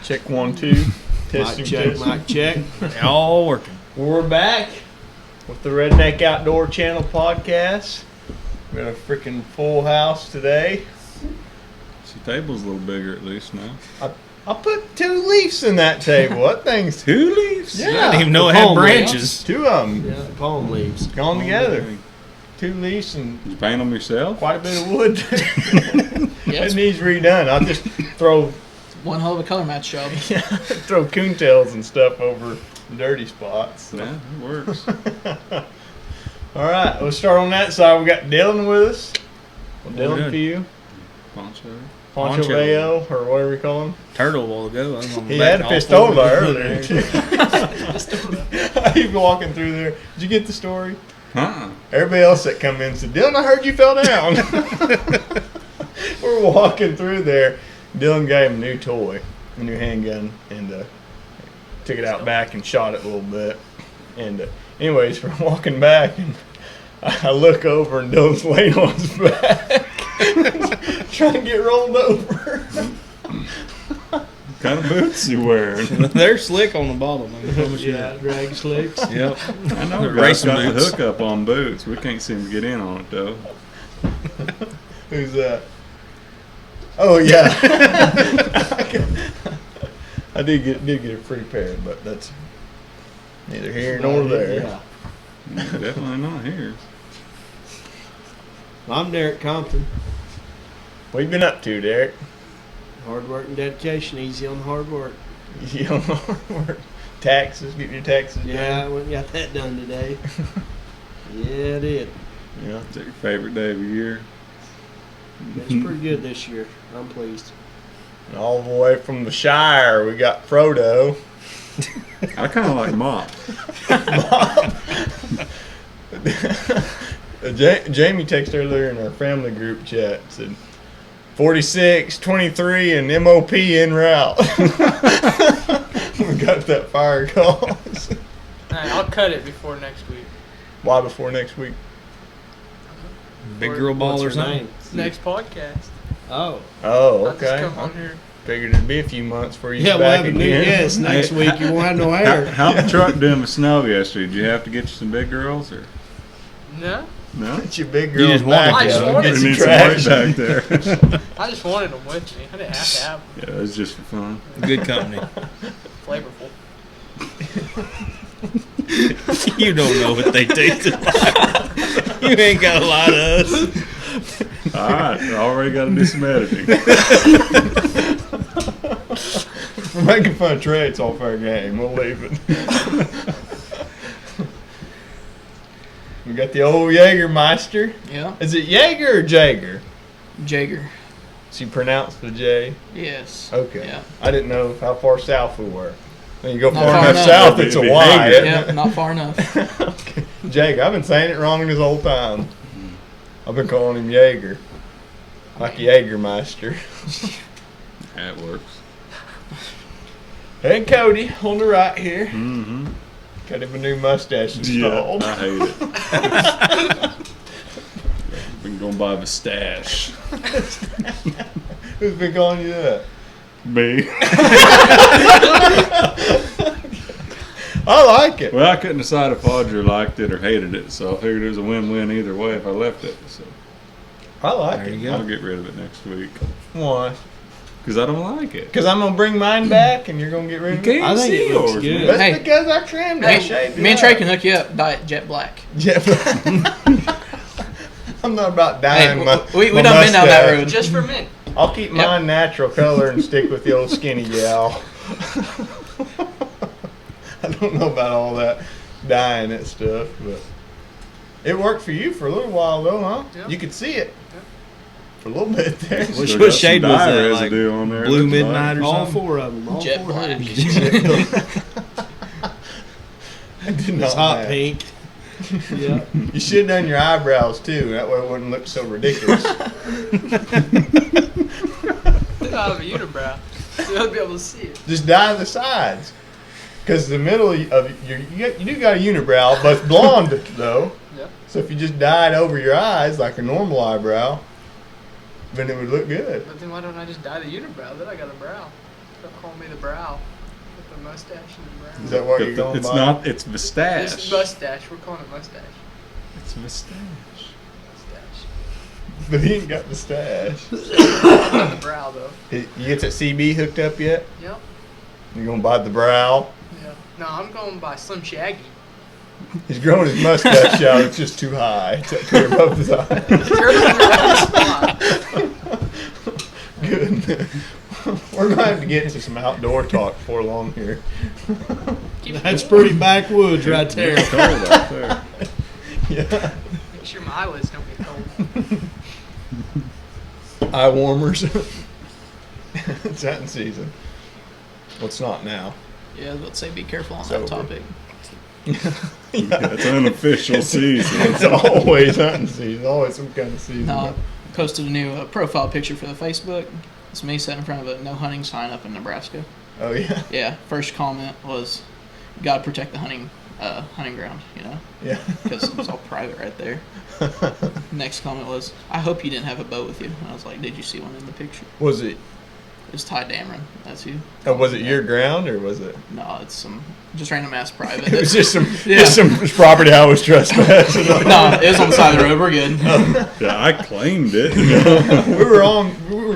Check 1, 2. Testing, Mic check, mic check. All working. We're back with the Redneck Outdoor Channel podcast. We got a freaking full house today. The table's a little bigger at least now. I put 2 leaves in that table. That thing's 2 leaves? Yeah. I didn't even know it had palm branches. 2 of them Yeah, palm leaves. gone together. 2 leaves and Did you paint them yourself? quite a bit of wood. Yeah, It needs redone. I'll just throw One hell of a color match job. throw coontails and stuff over dirty spots. So. Yeah, it works. All right, let's start on that side. We got Dylan with us. Well, Dylan good. for you. Poncho. Poncho Bayo, or whatever we call him. Turtle a while ago. He had a pistola earlier, too. He's walking through there. Did you get the story? Everybody else that come in said, Dylan, I heard you fell down. We're walking through there. Dylan gave him a new toy, a new handgun, and took it out back and shot it a little bit. And anyways, we're walking back, and I look over, and Dylan's laying on his back, trying to get rolled over. What kind of boots you wearing? They're slick on the bottom. Yeah, drag slicks. Yep. I know They're guys racing got the boots. hookup on boots. We can't seem to get in on it though. Who's that? Oh yeah, I did get a free pair, but that's neither here nor there. Yeah. Definitely not here. I'm Derek Compton. What you been up to, Derek? Hard work and dedication. Easy on the hard work. You know, taxes, getting your taxes Yeah, I done. went and got that done today. Yeah, I did. Yeah. Is that your favorite day of the year? It's pretty good this year. I'm pleased. And all the way from the Shire, we got Frodo. I kind of like Mop. Jamie texted earlier in our family group chat, said 46, 23, and MOP en route. We got that fire call. Alright, I'll cut it before next week. Why before next week? Big girl ball What's or her something. name? Next podcast. Oh. Oh, I'll just okay. come on here. Figured it'd be a few months before you Yeah, we'll back have a new again. guest next Hey, week. You won't have no How, hair. how'd the truck doing with snow yesterday? Did you have to get you some big girls or No, no? Get your big You girl just back wanted out. to. Get You some need some weight traction. back there. I just wanted them with me. I didn't have to have them. Yeah, it was just for fun. Good company. Flavorful. You don't know what they tasted like. You ain't got to lie to us. All right, I already got to do some editing. For making fun of Trey, it's all fair game. We'll leave it. We got the old Jägermeister. Yeah. Is it Jaeger or Jager? Jager. So you pronounce the J? Yes. Okay. Yeah. I didn't know how far south we were. When you go Not far far enough enough. south, it's a It'd be Y. Jager. isn't Yeah, it? not far enough. Okay. Jager. I've been saying it wrong this whole time. I've been calling him Jaeger. Like Jägermeister. That works. And Cody on the right here. Mm-hmm. Got him a new mustache Yeah, installed. I hate it. Been going by the stash. Who's been calling you that? Me. I like it. Well, I couldn't decide if Audrey liked it or hated it, so I figured it was a win-win either way if I left it. So I like There it. you go. I'll get rid of it next week Why? because I don't like it. Because I'm going to bring mine back and you're going to get rid of it? I think it looks good. That's Hey. because I trimmed it. Hey, me and Trey can hook you up. Diet Jet Black. Yeah. I'm not about Hey, dying my we my done been down that mustache. road. Just for men. I'll keep mine natural color and stick with the old skinny gal. I don't know about all that dyeing and stuff, but it worked for you for a little while though, huh? Yeah. You could see it Yeah. for a little bit there. Which- Still what got some shade was dye that, like residue on there, Blue looks like. Midnight or All something? 4 of them. All Jet 4 black. hoodies. I did not It's hot laugh. pink. Yeah. You should have done your eyebrows too. That way it wouldn't look so ridiculous. I have a unibrow. So you'll be able to see it. Just dye the sides. Because the middle of your you do got a unibrow, but it's blonde though. Yep. So if you just dyed over your eyes like a normal eyebrow, then it would look good. But then why don't I just dye the unibrow? Then I got a brow. They'll call me the brow. With the mustache and the brow. Is that what you're going It's by? not. It's It's mustache. mustache. We're calling it mustache. It's mustache. Mustache. But he ain't got the stash. Not the brow, though. You get that CB hooked up yet? Yep. You gonna buy the brow? Yeah. No, I'm going by Slim Shaggy. He's growing his mustache out. It's just too high. It's up clear above his eye. Good. We're gonna have to get into some outdoor talk before long here. That's pretty backwoods right there. It's cold out there. Yeah. Make sure my eyelids don't get cold. Eye warmers. It's hunting season. Well, it's not now. Yeah, I was about to say be careful on So- that topic. It's unofficial season. It's always hunting season. Always some kind of season. No, I posted a new profile picture for the Facebook. It's me sitting in front of a no hunting sign up in Nebraska. Oh yeah. Yeah, first comment was, "God protect the hunting ground," Yeah. because it's all private right there. Next comment was, "I hope you didn't have a boat with you." And I was like, "Did you see one in the picture?" Was it? It was Ty Dameron. That's who. Was it your ground or was it? No, it's some just random ass private. It was just some Yeah. property I was trespassing on. No, it was on the side of the road. We're good. Yeah, I claimed it. we were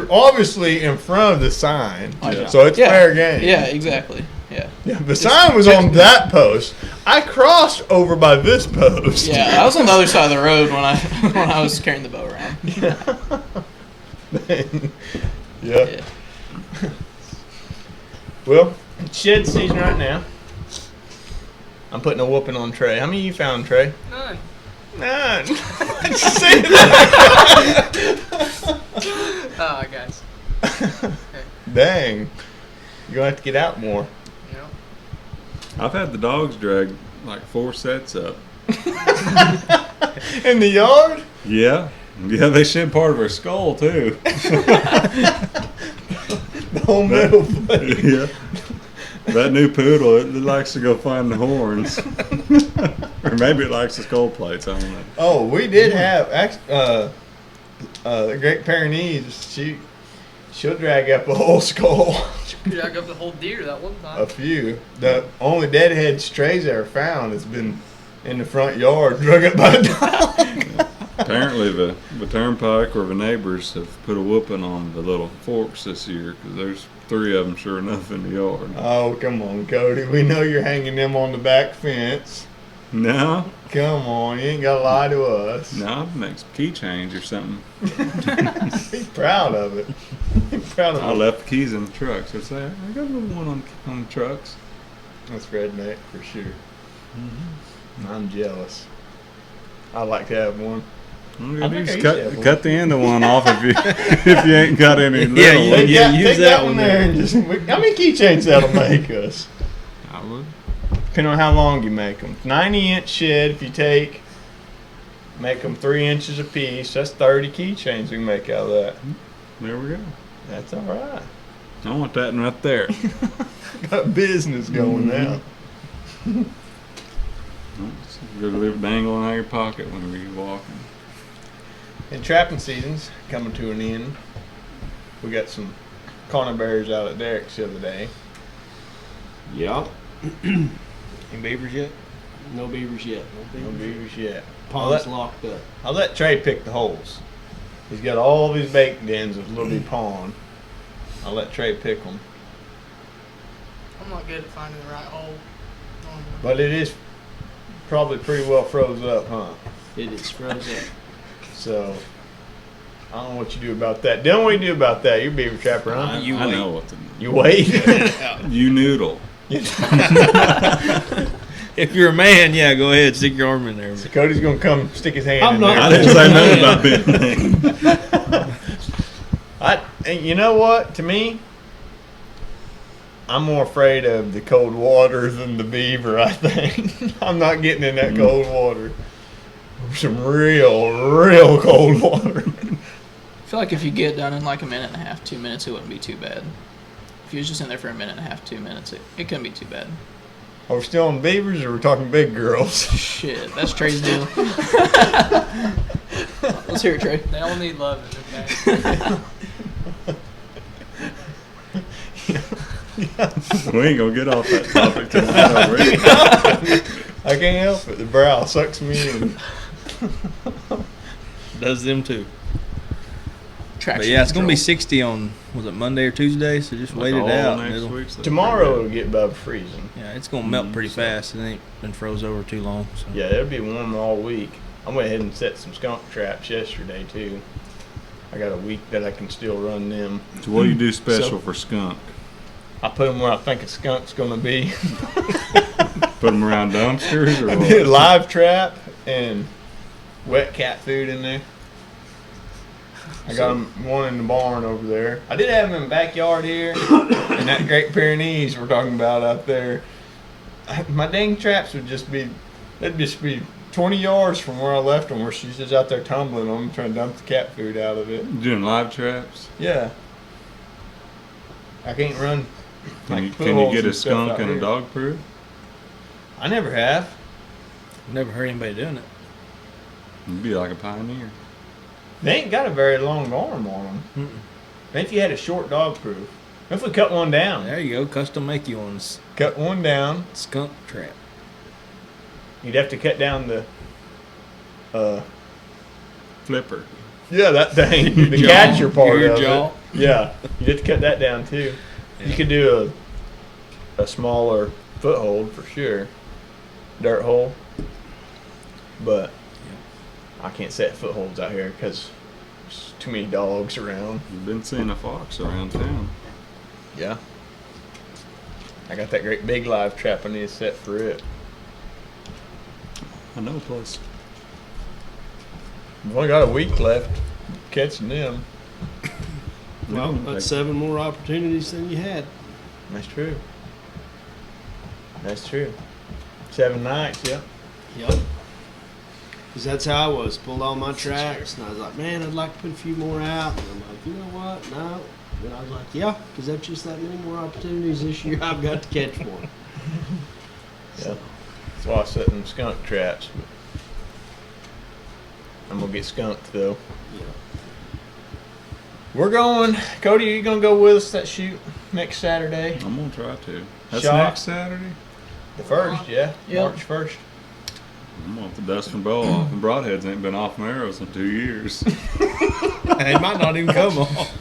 obviously in front of the sign, Yeah. so it's Yeah. fair game. Yeah, exactly. Yeah. Yeah, the sign was on that post. I crossed over by this post. Yeah, I was on the other side of the road when I was carrying the bow around. Yeah. Yeah. Well, it's shed season right now. I'm putting a whooping on Trey. How many you found, Trey? None. None. Say that. Guys. Dang. You're going to have to get out more. You know. I've had the dogs drag like 4 sets up. In the yard? Yeah. Yeah, they shed part of her skull too. The whole middle foot. Yeah. That new poodle, it likes to go find the horns. Or maybe it likes the skull plates, I don't know. Oh, we did have the Great Pyrenees. She'll drag up a whole skull. Drag up the whole deer that one time. A few. The only deadhead strays I ever found has been in the front yard, drug up by a dog. Apparently the turnpike or the neighbors have put a whooping on the little forks this year because there's 3 of them sure enough in the yard. Oh, come on, Cody. We know you're hanging them on the back fence. No, Come on, you ain't got to lie to us. no, I'd make some keychains or something. He's proud of it. He's proud of I it. left the keys in the truck, so say I got a little one on the trucks. That's redneck for sure. I'm jealous. I'd like to have one. Well, I you think I just used to have one. cut the end of one off if you if you ain't got any little. Take Yeah, that, use take that that one one there there. and just. How many keychains that'll make us? I would. Depending on how long you make them. 90-inch shed. If you make them 3 inches apiece, that's 30 keychains we can make out of that. There we go. That's all right. I want that one right there. Got business going now. Good to live dangling out of your pocket whenever you're walking. And trapping season's coming to an end. We got some conibears out at Derek's the other day. Yep. Any beavers yet? No beavers yet. No beavers yet. Pond's locked up. I'll let Trey pick the holes. He's got all these bait dens with Little B Pond. I'll let Trey pick them. I'm not good at finding the right hole. But it is probably pretty well froze up, huh? It is froze up. So, I don't know what you do about that. Dylan, what do you do about that? You're a beaver trapper, huh? I You know wait. what to do. You wait? You noodle. If you're a man, yeah, go ahead, stick your arm in there. So Cody's going to come stick his hand I'm in not- there. I didn't say nothing about bending. And you know what? To me, I'm more afraid of the cold water than the beaver, I think. I'm not getting in that cold water. Some real cold water. I feel like if you get done in like a minute and a half, 2 minutes, it wouldn't be too bad. If you was just in there for a minute and a half, 2 minutes, it couldn't be too bad. Are we still on beavers or are we talking big girls? Shit, that's Trey's deal. Let's hear it, Trey. They all need loving, okay? We ain't gonna get off that topic tonight already. I can't help it. The brow sucks me in. Does them too. Traction But yeah, it's gonna be control. 60 on, was it Monday or Tuesday? So just wait it All out. and next it'll- week's like Tomorrow pretty it'll get above freezing. Yeah, it's gonna melt pretty fast. It ain't been froze over too long. So. Yeah, it'll be warm all week. I went ahead and set some skunk traps yesterday too. I got a week that I can still run them. good. So what do you do special So- for skunk? I put them where I think a skunk's gonna be. Put them around dumpsters or I what? did a live trap and wet cat food in there. I got them one in the barn over there. I did have them in the backyard here, and that Great Pyrenees we're talking about out there. My dang traps would just be, they'd just be 20 yards from where I left them, where she's just out there tumbling on them, trying to dump the cat food out of it. Doing live traps? Yeah. I can't run. Can you, like, can you footholds get a and stuff skunk out in a here. dog proof? I never have. Never heard anybody doing it. You'd be like a pioneer. They ain't got a very long arm on them. Mm-mm. If you had a short dog proof. If we cut one down. There you go. Custom make you on Cut one down. skunk trap. You'd have to cut down the Flipper. yeah, that thing. The Jaw. catcher part Your of jaw. it. Yeah. You'd have to cut that down too. Yeah. You could do a smaller foothold for sure. Dirt hole. But I can't set footholds out here because there's too many dogs around. You've been seeing a fox around town. Yeah. I got that great big live trap I need to set for it. I know a place. We've only got a week left catching them. Well, Yeah, that's 7 more opportunities than you had. That's true. That's true. 7 nights, yeah. Yep. Because that's how I was. Pulled all my tracks, and I was like, man, I'd like to put a few more out. And I'm like, you know what? No. And I was like, yeah, because that's just that many more opportunities this year I've got to catch one. Yeah. That's why I set them skunk traps. But I'm gonna get skunked though. Yeah. We're going. Cody, are you gonna go with us that shoot next Saturday? I'm gonna try to. That's Shot. next Saturday. The first, yeah. Yeah. March 1st. I'm gonna have to dust my bow off. And broadheads ain't been off my arrows in 2 years. It might not even come off.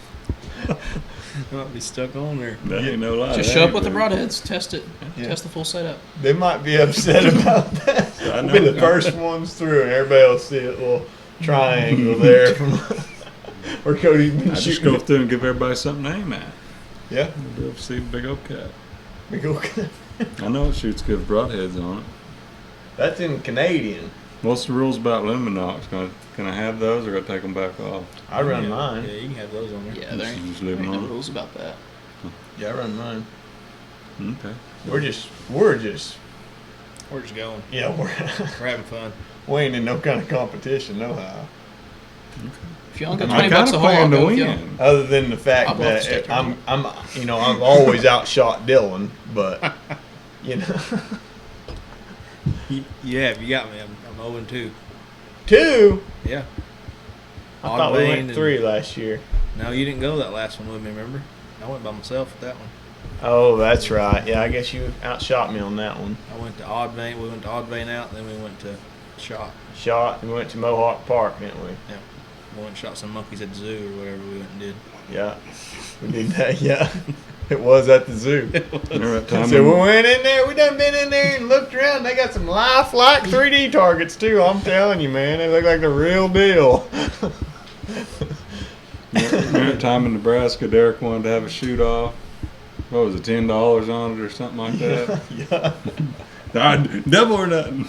It might be stuck on there. That ain't no lie. Just That show up ain't with the been- broadheads. Test it. Yeah. Test the full setup. They might be upset about that. I We'll be know. the first ones through, and everybody will see a little triangle there from where Cody's been I just shooting. go through and give everybody something to aim at. Yeah. We'll be able to see the big old cat. We go. I know it shoots good broadheads on it. That's in Canadian. What's the rules about luminox? Can I have those or gotta take them back off? I run Yeah, mine. Yeah, you can have those on there. Yeah, there ain't, Just there leave ain't them no on. rules about that. Yeah, I run mine. Okay. We're just, We're just going. yeah, We're having fun. we ain't in no kind of competition, no how. If you only got I 20 bucks kind a of hole, I'll plan to go with y'all. win. Other than the fact I'll blow up the that sticker. I'm, you know, I've always outshot Dylan, but you know, Yeah, you got me. I'm 0-2. 2. Yeah. I Odd thought we vein went and- 3 last year. No, you didn't go that last one with me, remember? I went by myself with that one. Oh, that's right. Yeah, I guess you outshot me on that one. I went to Odd Vein. We went to Odd Vein out, and then we went to Shot. Shot and we went to Mohawk Park, didn't we? Yeah. We went and shot some monkeys at the zoo or whatever we went and did. Yeah, we did that. Yeah, it was at the zoo. Remember that time So we when- went in there. We done been in there and looked around. They got some lifelike 3D targets too. I'm telling you, man, they look like the real deal. Remember that time in Nebraska, Derek wanted to have a shoot off. What was it, $10 on it or something like that? Yeah. Double or nothing.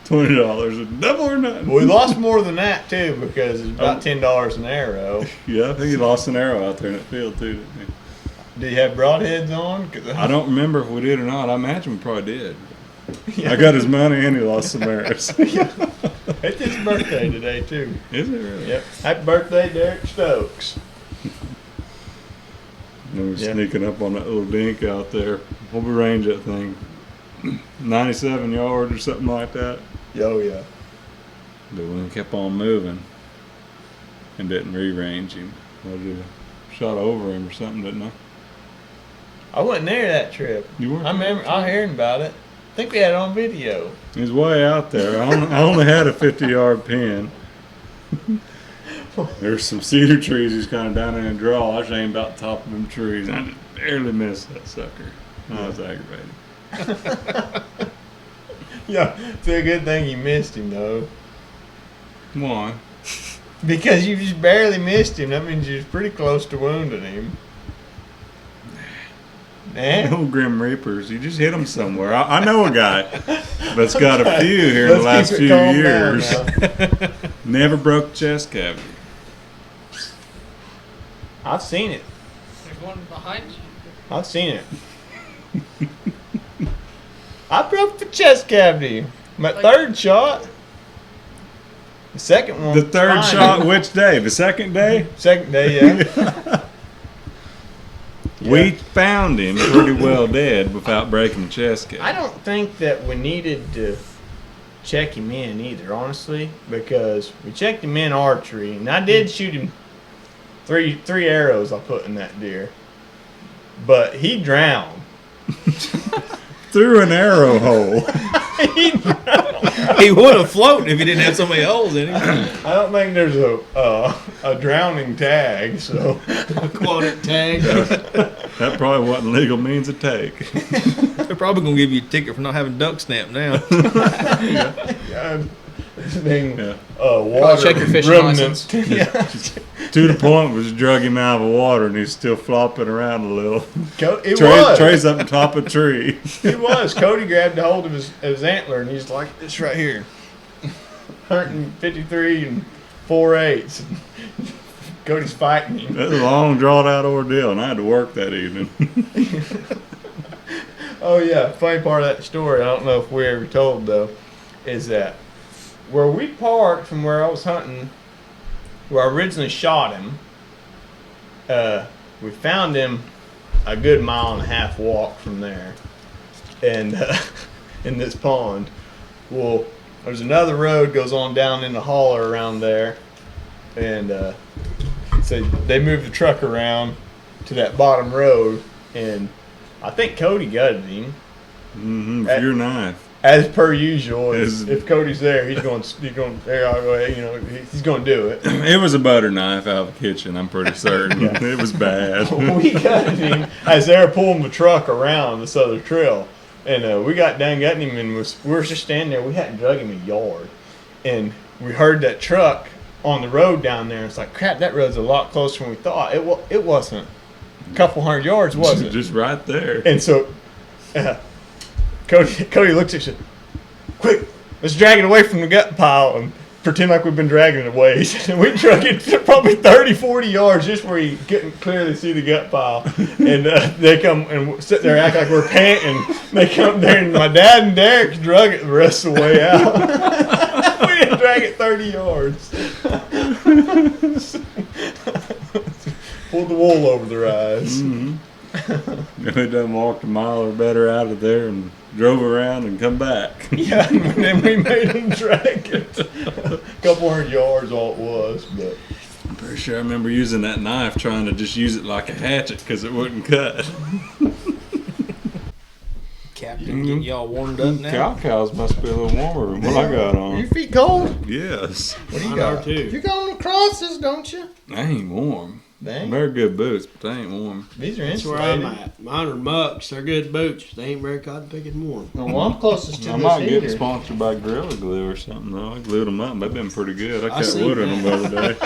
$20, double or nothing. We lost more than that too because it's about $10 an arrow. Yeah, I think he lost an arrow out there in that field too, didn't he? Do you have broadheads on? 'Cause I don't remember if we did or not. I imagine we probably did. Yeah. I got his money and he lost some arrows. It's his birthday today too. Is it really? Yep. Happy birthday, Derek Stokes. And we're Yeah. sneaking up on that little dink out there. What we range that thing? 97 yards or something like that. Oh yeah. But we kept on moving and didn't re-range him. I did a shot over him or something, didn't I? I wasn't there that trip. You weren't I remember. I heard about it. I think we had it on video. It was way out there. I only had a 50-yard pin. There's some cedar trees just kind of down in a draw. I was aiming about the top of them trees, and I just barely missed that sucker. I was aggravated. Yeah, it's a good thing you missed him though, Why? because you just barely missed him. That means you was pretty close to wounding him. Nah. Old Grim Reapers, you just hit them somewhere. I know a guy that's got a few here in the Let's last keep it few calm down years. now. Never broke chest cavity. I've seen it. There's one behind you. I've seen it. I broke the chest cavity. My third shot. The second one. The third fine. shot, which day? The second day? Second day, yeah. We found him pretty well dead without breaking the chest cavity. I don't think that we needed to check him in either, honestly, because we checked him in archery, and I did shoot him three arrows I put in that deer, but he drowned. Through an arrow hole. He drowned. He would have floated if he didn't have so many holes in him. I don't think there's a drowning tag, so Quote it, tag. That probably wasn't legal means of take. They're probably gonna give you a ticket for not having duck snap now. yeah, this thing, Yeah. water check your fishing remnants. license. Yeah. To the point was drug him out of the water and he's still flopping around a little. It was. Trey's up on top of a tree. He was. Cody grabbed a hold of his antler and he's like this right here. 153 and 4/8. Cody's fighting him. That was a long, drawn out ordeal, and I had to work that evening. Oh yeah, funny part of that story, I don't know if we ever told though, is that where we parked from where I was hunting, where I originally shot him, we found him a good 1.5 mile walk from there, and in this pond. Well, there's another road goes on down in the holler around there, and so they moved the truck around to that bottom road, and I think Cody gutted him. With your knife. As per usual, As- if Cody's there, he's going. There, I'll go ahead. You know, he's going to do it. It was a butter knife out of the kitchen, I'm pretty certain. Yeah. It was bad. We gutted him as they were pulling the truck around this other trail, and we got done gutting him, and we were just standing there. We hadn't drug him a yard, and we heard that truck on the road down there. It's like, crap, that road's a lot closer than we thought. It wasn't a couple hundred yards, was it? Just right there. And so Cody looks at you, quick, let's drag it away from the gut pile and pretend like we've been dragging it away. And we drug it to probably 30, 40 yards just where you couldn't clearly see the gut pile. And they come and sit there act like we're panting. They come there and my dad and Derek drug it the rest of the way out. We didn't drag it 30 yards. Pulled the wool over their eyes. We done walked a mile or better out of there and drove around and come back. Yeah, and then we made them drag it. A couple hundred yards, all it was. But I'm pretty sure I remember using that knife trying to just use it like a hatchet because it wouldn't cut. Captain, getting y'all warmed up now. Cows must be a little warmer than what I got your on. feet cold? Yes. What do you Mine got? are too. You're going to crosses, don't you? They ain't warm. Dang. They're good boots, but they ain't warm. These are That's where insulated. I'm at. Mine are mucks. They're good boots. They ain't very cotton picking warm. Well, I'm closest to I this might get heater. sponsored by Gorilla Glue or something though. I glued them up. They've been pretty good. I cut seen wood in them the other day.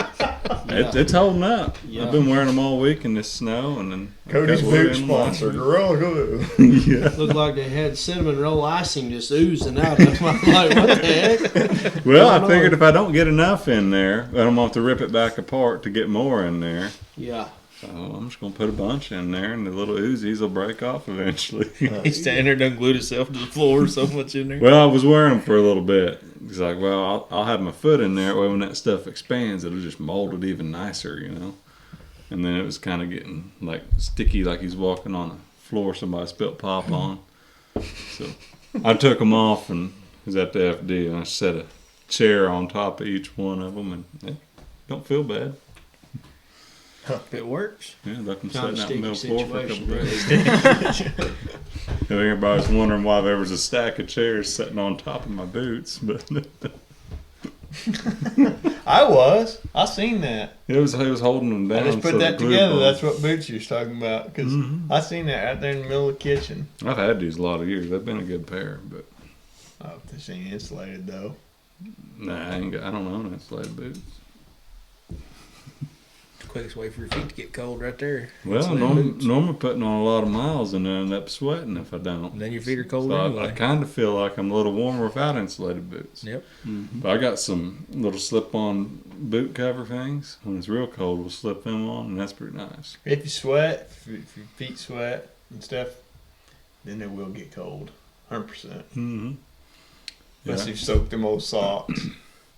Yeah. It's holding up. Yeah. I've been wearing them all week in this snow, and then I Cody's cut wood boot in them last sponsor, week. Gorilla Glue. Yeah. Looked like they had cinnamon roll icing just oozing out. I'm like, what the heck? Well, I Going figured on? if I don't get enough in there, then I'm gonna have to rip it back apart to get more in there. Yeah. So I'm just gonna put a bunch in there, and the little Uzis will break off eventually. He's standing there, done glued himself to the floor, so much in there. Well, I was wearing them for a little bit. He's like, well, I'll have my foot in there. That way when that stuff expands, it'll just mold it even nicer, you know. And then it was kind of getting like sticky, like he's walking on a floor somebody spilt pop on. So I took them off and was at the FD, and I set a chair on top of each one of them, and they don't feel bad. If it works. Yeah, let them Kind sit of out in the sticky middle floor for a couple situation. days. Everybody's wondering why there was a stack of chairs sitting on top of my boots, but I seen that. he was holding them down. I just so put the that glue together. bomb- That's what boots you was talking about. Because Mhm. I seen that out there in the middle of the kitchen. I've had these a lot of years. They've been a good pair, but Oh, this ain't insulated though. nah, I don't own insulated boots. Quickest way for your feet to get cold right there. Well, Insulated boots. normally putting on a lot of miles and I end up sweating if I don't. And then your feet are cold So I anyway. kind of feel like I'm a little warmer without insulated boots. Yep. But I got some little slip-on boot cover things. When it's real cold, we'll slip them on, and that's pretty nice. If you sweat, if your feet sweat and stuff, then they will get cold. 100%. Mm-hmm. Unless you soak them old socks.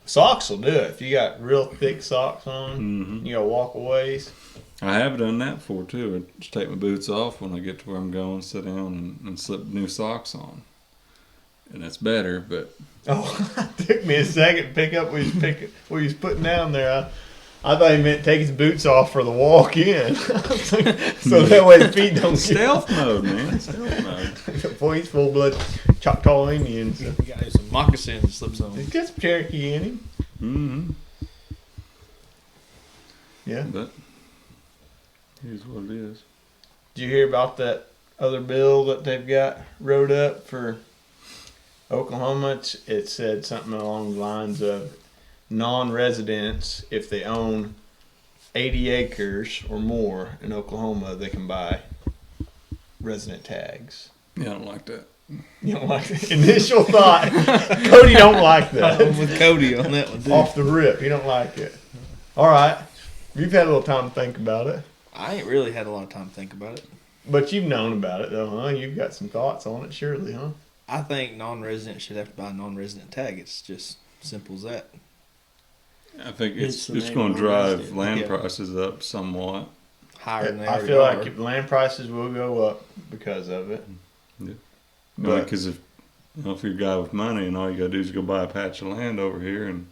Socks will do it. If you got real thick socks on, Mm-hmm. you gotta walk a ways. I have done that before too. I just take my boots off when I get to where I'm going, sit down, and slip new socks on, and that's better. But Oh, it took me a second to pick up what he was putting down there. I thought he meant take his boots off for the walk in. So that way the feet don't stealth mode, man, stealth mode. Boy, he's full blood Choctaw Indian. So. You got some moccasins slips on. He's got some Cherokee in him. Mm-hmm. Yeah. But here's what it is. Did you hear about that other bill that they've got wrote up for Oklahoma? It said something along the lines of non-residents, if they own 80 acres or more in Oklahoma, they can buy resident tags. Yeah, I don't like that. You don't like the initial thought. Cody don't like I'm that. with Cody on that one too. Off the rip, he don't like it. All right. You've had a little time to think about it. I ain't really had a lot of time to think about it. But you've known about it, though, huh? You've got some thoughts on it, surely, huh? I think non-resident should have to buy a non-resident tag. It's just simple as that. I think It's it's the going name to of drive resident. land Yeah. prices up somewhat. Higher than they I already feel are. like land prices will go up because of it. Yeah. But Because if you're a guy with money and all you got to do is go buy a patch of land over here and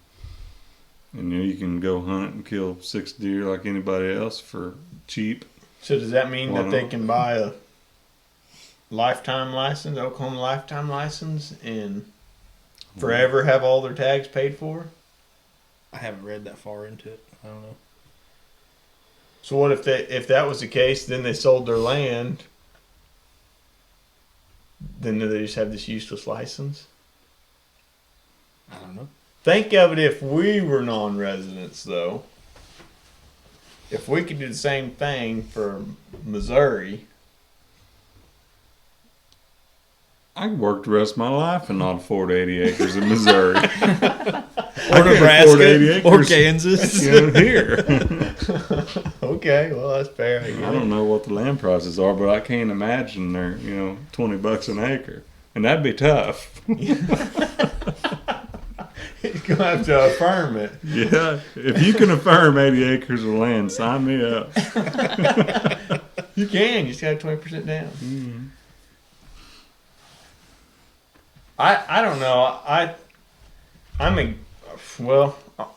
you can go hunt and kill 6 deer like anybody else for cheap. so does that mean Why that they not? can buy a lifetime license, Oklahoma lifetime license, and forever have all their tags paid for? I haven't read that far into it. I don't know. So what if that was the case, then they sold their land, then do they just have this useless license? I don't know. Think of it if we were non-residents, though. If we could do the same thing for Missouri, I could work the rest of my life and not afford 80 acres in Missouri. Or afford 80 Nebraska. Or acres. Kansas. Here. okay, well that's fair. I I guess. don't know what the land prices are, but I can't imagine they're, $20 an acre. And that'd be tough. He's gonna have to affirm it. Yeah. If you can affirm 80 acres of land, sign me up. You can. You just got 20% down. Mm-hmm. I don't know.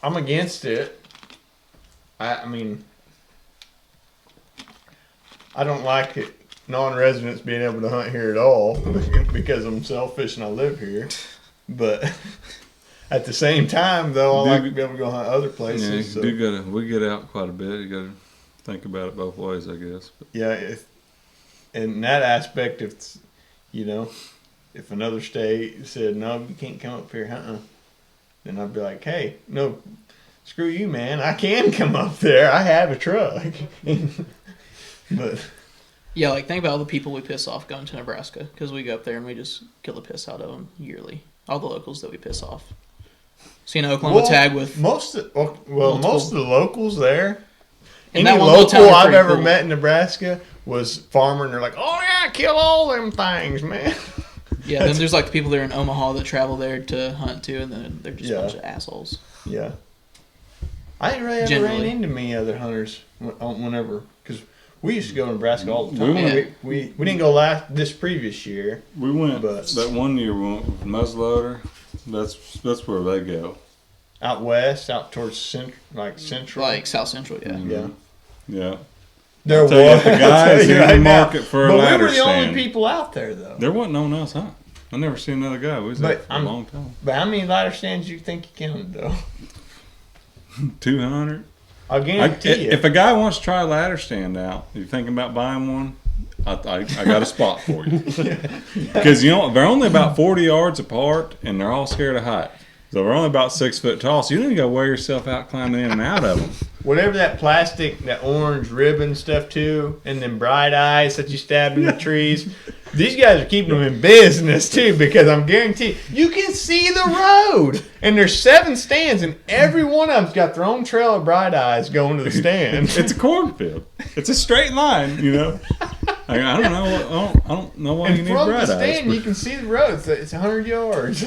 I'm against it. I mean, I don't like it, non-residents being able to hunt here at all because I'm selfish and I live here. But at the same time, though, I like to be able to go hunt other places. Yeah, So, we get out quite a bit. You gotta think about it both ways, I guess. But yeah, in that aspect, if another state said, no, you can't come up here, then I'd be like, hey, no, screw you, man. I can come up there. I have a truck. But Yeah, like think about all the people we piss off going to Nebraska because we go up there and we just kill the piss out of them yearly. All the locals that we piss off. See an Oklahoma tag with most of the multiple- locals there. And Any that one little town local is I've pretty ever cool. met in Nebraska was farmer, and they're like, oh yeah, kill all them things, man. Yeah, then there's like the people that are in Omaha that travel there to hunt too, and then they're just a bunch of assholes. Yeah. I ain't really ever Generally. ran into many other hunters whenever, because we used to go to Nebraska all the We time. went- We didn't go this previous year. we went But- that one year. We went with muzzleloader. That's where they go. Out west, out towards central. Like South Central, yeah. Mhm. Yeah. Yeah. There I'll tell you, was. if the I'll guy tell is you in the right now. market for a But we ladder were the only stand. people out there, though. There wasn't no one else hunting. I never seen another guy. We was there But for a long time. But how many ladder stands you think you counted, though? 200. I'll guarantee you. If a guy wants to try a ladder stand out, you're thinking about buying one, I got a spot for you. Because they're only about 40 yards apart, and they're all scared of height. So they're only about 6 foot tall. So you don't even got to wear yourself out climbing in and out of them. Whatever that plastic, that orange ribbon stuff too, and then bright eyes that you stab in the trees. These guys are keeping them in business too, because I'm guaranteed you can see the road. And there's 7 stands, and every one of them's got their own trail of bright eyes going to the stand. It's a cornfield. It's a straight line, I don't know. I don't know why you And need from bright the eyes. stand, you can see the road. It's 100 yards.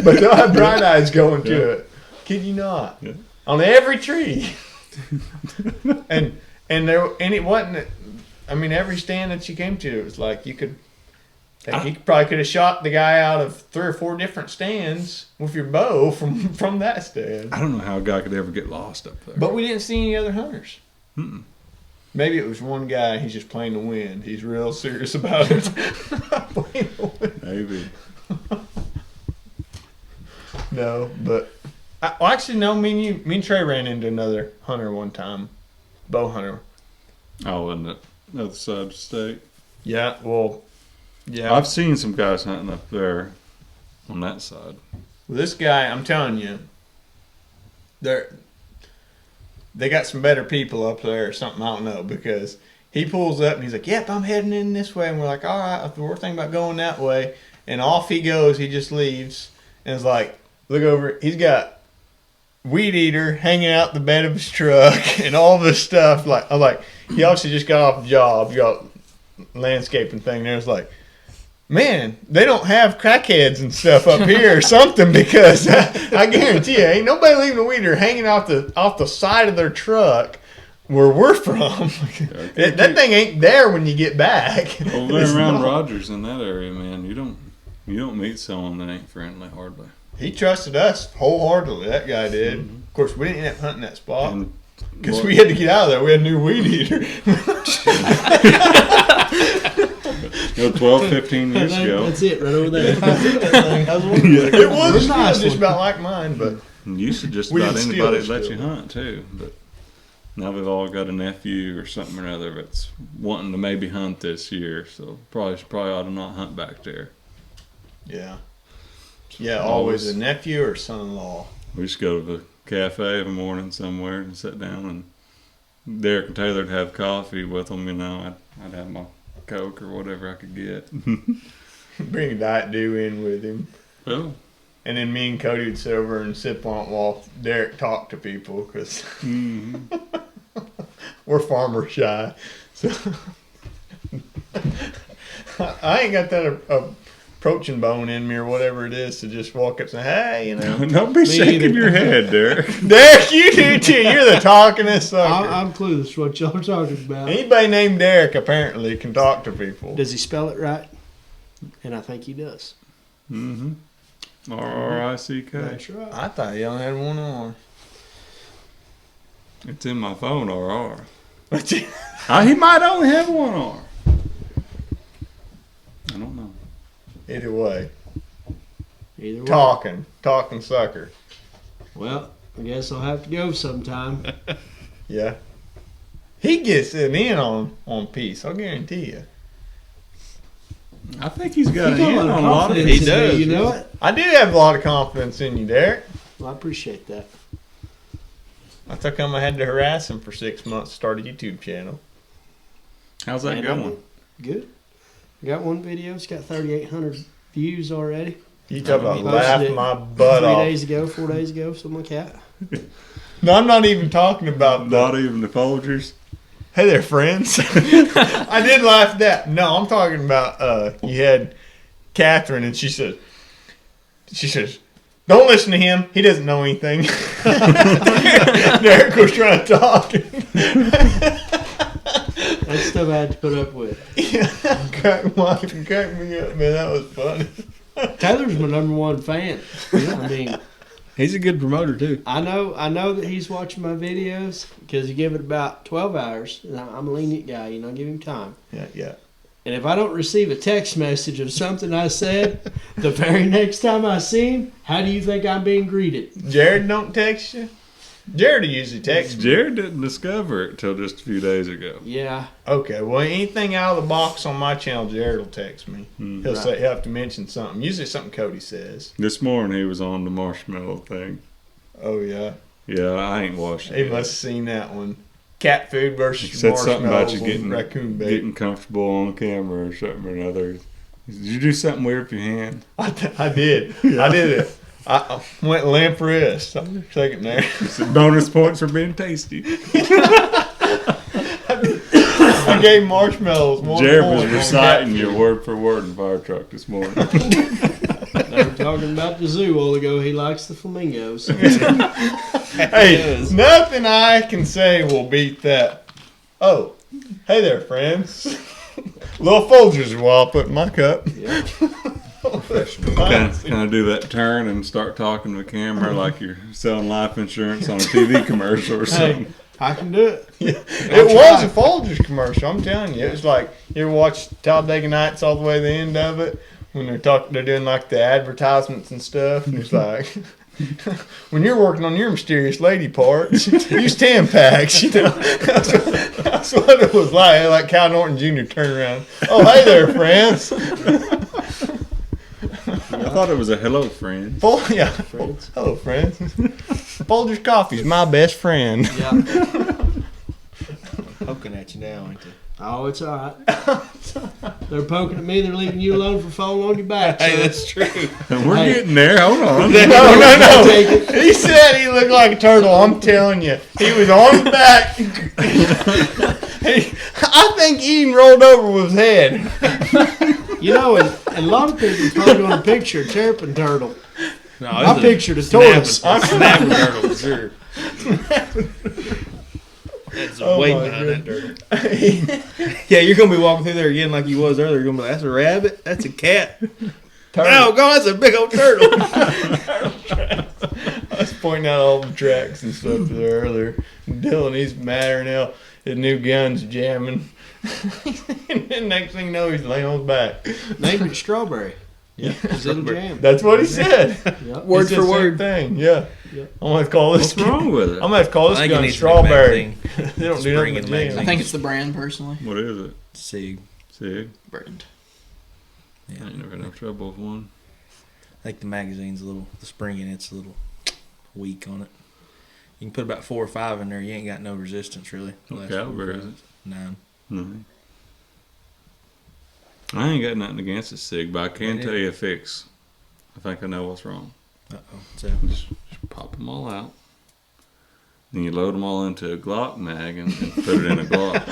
But they'll have bright eyes going to it. Kid you not. Yeah. On every tree. and it wasn't. I mean, every stand that you came to, it was like you probably could have shot the guy out of 3 or 4 different stands with your bow from that stand. I don't know how a guy could ever get lost up there. But we didn't see any other hunters. Mm-mm. Maybe it was one guy. He's just playing to win. He's real serious about it. Playing to win. Maybe. No, but actually, no. Me and Trey ran into another hunter one time, bow hunter. Oh, wasn't it? Other side of the state. Yeah, well, yeah. I've seen some guys hunting up there on that side. Well, this guy, I'm telling you, they got some better people up there or something. I don't know, because he pulls up and he's like, "Yep, I'm heading in this way," and we're like, "All right, we're thinking about going that way," and off he goes. He just leaves and is like, "Look over, he's got weed eater hanging out the bed of his truck and all this stuff." Like, I'm like, he obviously just got off the job. You got landscaping thing there. It's like, man, they don't have crackheads and stuff up here or something, because I guarantee you, ain't nobody leaving a weed eater hanging off the side of their truck where we're from. That thing ain't there when you get back. Over there It's around not. Rogers in that area, man, you don't meet someone that ain't friendly hardly. He trusted us wholeheartedly. That guy did. Of course, we didn't end up hunting that spot And because we had to get out of there. We had a new weed eater. 12, 15 years ago, That's it, right over there. It was Nice just one. about like mine, but and used to just We about didn't anybody steal let it you still. hunt too. But now they've all got a nephew or something or other that's wanting to maybe hunt this year, so probably ought to not hunt back there. yeah, always a nephew or son-in-law. We just go to the cafe every morning somewhere and sit down, and Derek and Taylor'd have coffee with them. I'd have my Coke or whatever I could get. Bring a Diet Dew in with him. Well, And then me and Cody would sit over and sip on it while Derek talked to people, because we're farmer shy. So I ain't got that approaching bone in me or whatever it is to just walk up and say, "Hey, don't be shaking either. your head, Derek. Derek, you do too. You're the talkingest sucker." I'm clueless what y'all are talking about. Anybody named Derek apparently can talk to people. Does he spell it right? And I think he does. Mm-hmm. RRICK. That's right. I thought he only had one arm. It's in my phone, RR. But He might only have one arm. I don't know. either way, Either way. talking sucker. Well, I guess I'll have to go sometime. Yeah. He gets it in on peace, I'll guarantee you. I think he's got You an got in a lot on a lot of confidence these. in me, does. You know it? I do have a lot of confidence in you, Derek. Well, I appreciate that. That's how come I had to harass him for 6 months to start a YouTube channel. How's that And going? Good. I got one video. It's got 3,800 views already. You talk about Posted laughing it my butt 3 off. days ago, 4 days ago, something like that. No, I'm not even talking about Not even the Folgers. Hey there, friends. I did laugh at that. No, I'm talking about you had Catherine, and she says, "Don't listen to him. He doesn't know anything." Derek was trying to talk. That's stuff I had to put up with. Cracked me up, man. That was funny. Taylor's my #1 fan. I mean, He's a good promoter too. I know that he's watching my videos because you give it about 12 hours, and I'm a lenient guy. You know, give him time. Yeah. And if I don't receive a text message of something I said, the very next time I see him, how do you think I'm being greeted? Jared don't text you? Jared usually texts me. Jared didn't discover it till just a few days ago. Yeah. Okay, well, anything out of the box on my channel, Jared will text me. He'll Right. say he'll have to mention something. Usually something Cody says. This morning he was on the marshmallow thing. Oh, yeah. Yeah, I ain't watched it. He yet. must have seen that one. Cat food versus He said something about you marshmallows on raccoon bait. getting comfortable on camera or something or another. Did you do something weird with your hand? I did. I did it. I went limp wrist. I'll take it there. Some bonus points for being tasty. I gave marshmallows one Jared point was on reciting cat your food. word for word in fire truck this morning. They were talking about the zoo a while ago. He likes the flamingos. Hey, nothing I can say will beat that. Oh, hey there, friends. Little Folgers while I put in my cup. Yeah. Kind of do that turn and start talking to the camera like you're selling life insurance on a TV commercial or something. Hey, I can do it. It was a Folgers commercial, I'm telling you. It was like, you ever watch Talladega Nights all the way to the end of it? When they're doing like the advertisements and stuff. And it's like, when you're working on your mysterious lady parts, use 10 packs, you know. That's what it was like. Like Cal Norton Jr. turned around. Oh, hey there, friends. I thought it was a hello friend. Yeah. Hello, friends. Folgers Coffee's my best friend. Yeah. Poking at you now, ain't they? Oh, it's all right. They're poking at me. They're leaving you alone for falling on your back. Hey, son. that's true. And we're Hey. getting there. Hold on. No. Take it. He said he looked like a turtle. I'm telling you. He was on his back. I think he even rolled over with his head. You know, and a lot of people probably want to picture a terrapin turtle. No, I pictured a tortoise. Snapping turtle for sure. That's Oh way my behind that turtle. Turtle. Yeah, you're gonna be walking through there again like you was earlier. You're gonna be like, "That's a rabbit. That's a cat." Oh God, that's a big old turtle. I was pointing out all the tracks and stuff there earlier. Dylan, he's madder now. His new gun's jamming. And then next thing you know, he's laying on his back. Named it Strawberry. Yeah. Because it'll jam. That's what he said. Yep. Word It's the for same word. thing. Yeah. Yep. I'm gonna call this. What's wrong with it? I'm gonna have to call I this think it gun needs to be Strawberry. magazine. They don't do Spring nothing and but jam. I magazine. think it's the brand personally. What is it? Sig. Sig? Brand. I ain't never had no trouble with one. I think the magazine's a little, the spring in it's a little weak on it. You can put about 4 or 5 in there. You ain't got no resistance really. What caliber is it? 9. No. I ain't got nothing against the Sig, but I can tell you a fix. I think I know what's wrong. So Mm-hmm. Just pop them all out. Then you load them all into a Glock mag and put it in a Glock.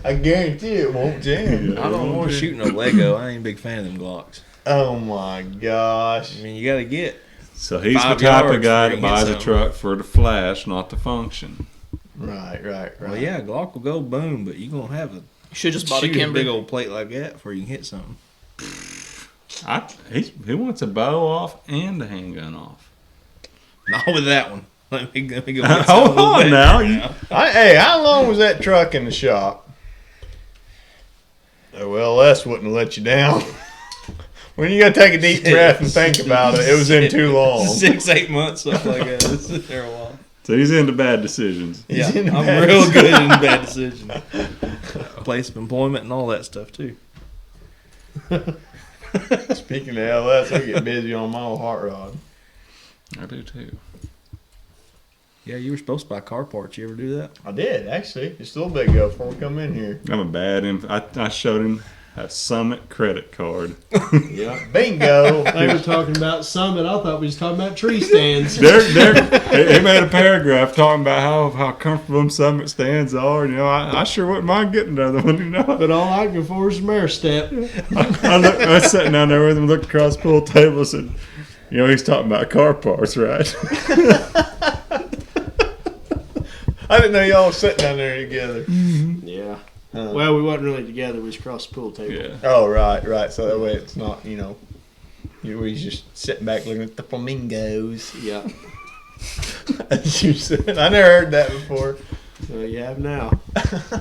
I guarantee it won't jam. Yeah. I don't want to shoot no Lego. I ain't a big fan of them Glocks. Oh my gosh. I mean, you got to get. So he's the 5 type of yards guy before that you hit buys a something. truck for the flash, not the function. Right. Well, yeah, Glock will go boom, but you gonna have to You should just bought a shoot a Kimber. big old plate like that before you can hit something. He wants a bow off and a handgun off. Not with that one. Let me go. Get Hold something on better now. Hey, how long was that truck in the shop? Well, Les wouldn't have let you down. When you gotta take a deep breath and think about it, it was in too long. 6-8 months, something like that. This is there a while. So he's into bad decisions. Yeah, into I'm bad real good in bad decisions. Place of employment and all that stuff too. Speaking of LS, I get busy on my old hot rod. I do too. Yeah, you were supposed to buy car parts. You ever do that? I did, actually. Just a little bit ago before we come in here. I'm a bad I showed him a Summit credit card. Yeah. Bingo. They were talking about Summit. I thought we was talking about tree stands. He made a paragraph talking about how comfortable them Summit stands are. You know, I sure wouldn't mind getting another one. You know, But all I can afford is some air step. I was sitting down there with him, looked across the pool table, and said, "You know, he's talking about car parts, right?" I didn't know y'all was sitting down there together. Yeah. Well, we wasn't really together. We was across the pool table. Yeah. Oh, right. So that way it's not, where he's just sitting back looking at the flamingos. Yeah. As you said, I never heard that before. Well, you have now.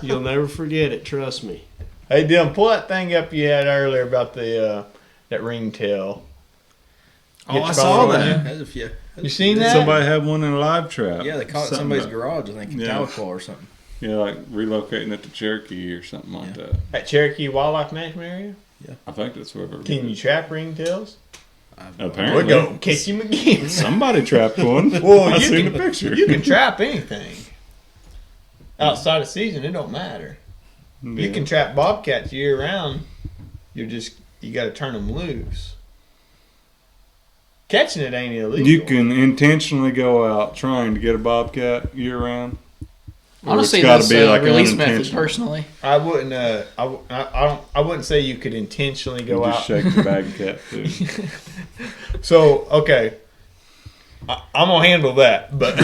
You'll never forget it. Trust me. Hey, Dylan, pull that thing up you had earlier about the that ringtail. Oh, Get I your saw phone that. on That's a few. You seen that? Somebody had one in a live trap. Yeah, they caught it in Something somebody's about- garage, I think, in Yeah. Tahlequah or something. Yeah, like relocating it to Cherokee or something like that. At Cherokee Wildlife Management Area? I think that's where. Can you trap ringtails? Apparently. We're going to catch him again. Somebody trapped one. Well, I you seen can, the picture. you can trap anything. Outside of season, it don't matter. You can trap bobcats year round. You got to turn them loose. Catching it ain't illegal. You can intentionally go out trying to get a bobcat year round. Honestly, gotta that's be a like release method. unintentional. Personally, I wouldn't. I wouldn't say you could intentionally You go just out. shake the bag of cat food. So okay, I'm gonna handle that, but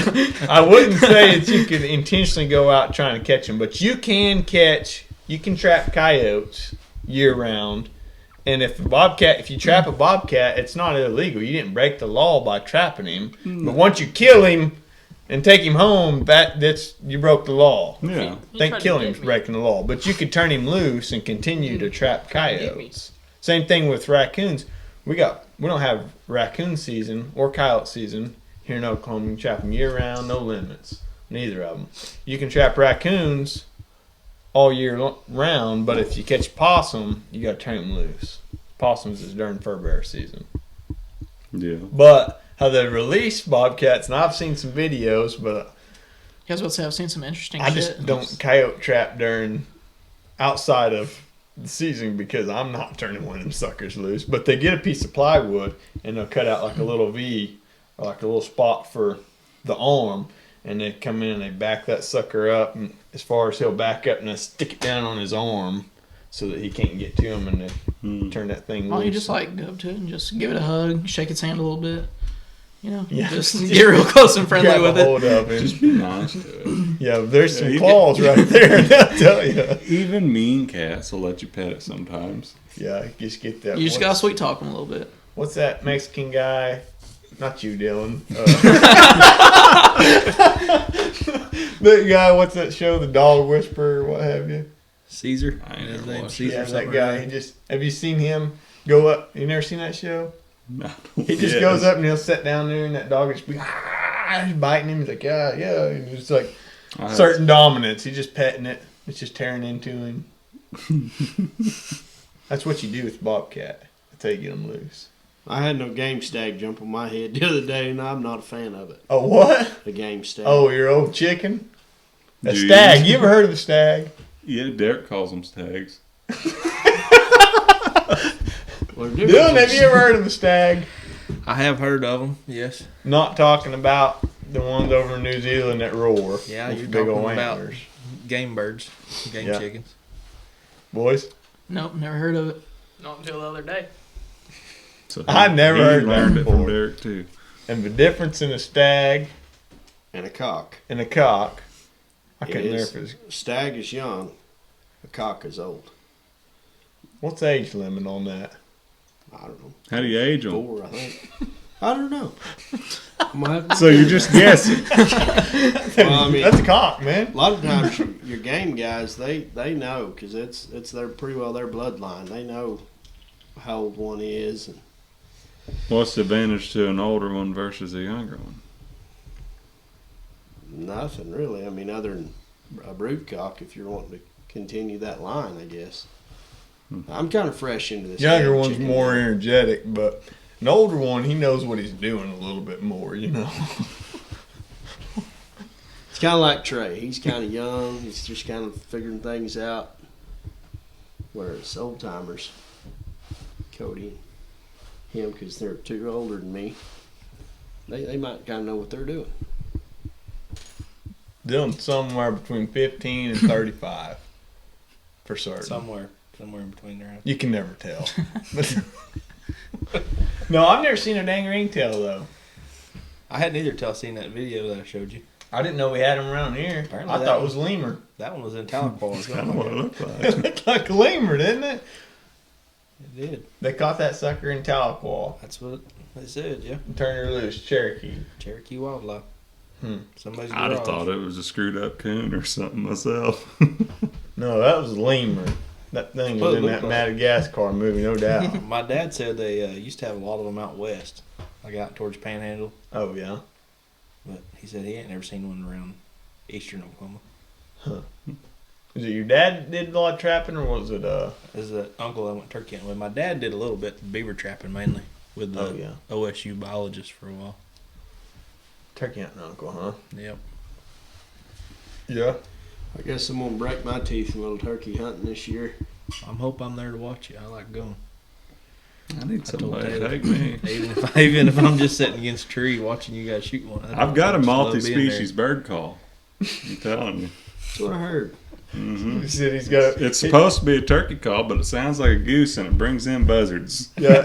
I wouldn't say that you can intentionally go out trying to catch them. But you can trap coyotes year round, and if you trap a bobcat, it's not illegal. You didn't break the law by trapping him. But once you kill him and take him home, that's you broke the law. Yeah. I think killing him's breaking the law, but you could turn him loose and continue to trap coyotes. Same thing with raccoons. We don't have raccoon season or coyote season here in Oklahoma. You can trap them year round, no limits. Neither of them. You can trap raccoons all year round, but if you catch possum, you got to turn them loose. Possums is during fur bear season. Yeah. But how they release bobcats, and I've seen some videos, but I was about to say I've seen some interesting I shit. just don't coyote trap during outside of the season because I'm not turning one of them suckers loose. But they get a piece of plywood and they'll cut out like a little V or like a little spot for the arm, and they come in and they back that sucker up, and as far as he'll back up, and they stick it down on his arm so that he can't get to him, and they turn that thing loose. Why don't you just like go up to it and just give it a hug, shake its hand a little bit, Yeah. just get real close and friendly grab with a it. hold of him. Just be nice to it. Yeah, there's some you claws right there. They'll tell you. Even mean cats will let you pet it sometimes. Yeah, just get that. You just gotta sweet talk them a little bit. What's that Mexican guy? Not you, Dylan. That guy, what's that show? The Dog Whisperer, what have you? Caesar. I ain't His never name's watched Caesar Yeah, that something guy. or He just have you seen him go up? You never seen that show? No. He just goes up and he'll sit down there, and that dog is he's biting him. He's like, yeah, yeah. And it's like certain dominance. He's just petting it. It's just tearing into him. That's what you do with bobcat. That's how you get them loose. I had no game stag jump on my head the other day, and I'm not a fan of it. Oh, what? The game stag. Oh, your old chicken? A Jeez. stag. You ever heard of the stag? Yeah, Derek calls them stags. Well, Dylan, have you ever heard of the stag? I have heard of them. Yes. Not talking about the ones over in New Zealand that roar. Yeah, with you're big talking old about antlers. game birds, game Yeah. chickens. Boys, Nope, never heard of it. Not until the other day. So I never he heard that learned it from before. Derek too. and the difference in a stag And a cock. and a cock, I It couldn't remember is. if it was. Stag is young. A cock is old. What's the age limit on that? I don't know. How do you age them? 4, I think. I don't know. Might have So you're just guessing. Well, I mean, That's a cock, man. a lot of times your game guys they know because it's their pretty well their bloodline. They know how old one is. And What's the advantage to an older one versus a younger one? nothing really. I mean, other than a brood cock, if you're wanting to continue that line, I guess. I'm kind of fresh into this. Younger damn one's chicken more now. energetic, but an older one, he knows what he's doing a little bit more, you know. It's kind of like Trey. He's kind of young. He's just kind of figuring things out. Whereas old timers, Cody and him, because they're 2 older than me, they might kind of know what they're doing. Dylan's somewhere between 15 and 35, for certain. Somewhere in between there. You can never tell. No, I've never seen a dang ringtail though. I hadn't either till I seen that video that I showed you. I didn't know we had them around here. Apparently I that thought it was- was lemur. That one was in Tahlequah. That's kind of what it looked like. It looked like a lemur, didn't it? It did. They caught that sucker in Tahlequah That's what they said, yeah. and turned her loose. Cherokee. Cherokee wildlife. Hmm. Somebody's I'd have garage. thought it was a screwed up coon or something myself. No, that was lemur. That thing was Well, it in that looked like- Madagascar movie, no doubt. My dad said they used to have a lot of them out west, like out towards Panhandle. Oh yeah. But he said he ain't never seen one around eastern Oklahoma. Is it your dad that did a lot of trapping, or was it This is an uncle I went turkey hunting with. My dad did a little bit beaver trapping mainly with the Oh yeah, OSU biologist for a while. turkey hunting uncle, huh? Yep. Yeah. I guess I'm gonna break my teeth in a little turkey hunting this year. Hope I'm there to watch it. I like going. I need told somebody to Taylor. take me. Even if I'm just sitting against a tree watching you guys shoot one. I've got a I just love being multi-species bird call. I'm telling you. That's what I heard. Hmm He said he's got. It's supposed to be a turkey call, but it sounds like a goose and it brings in buzzards. Yeah.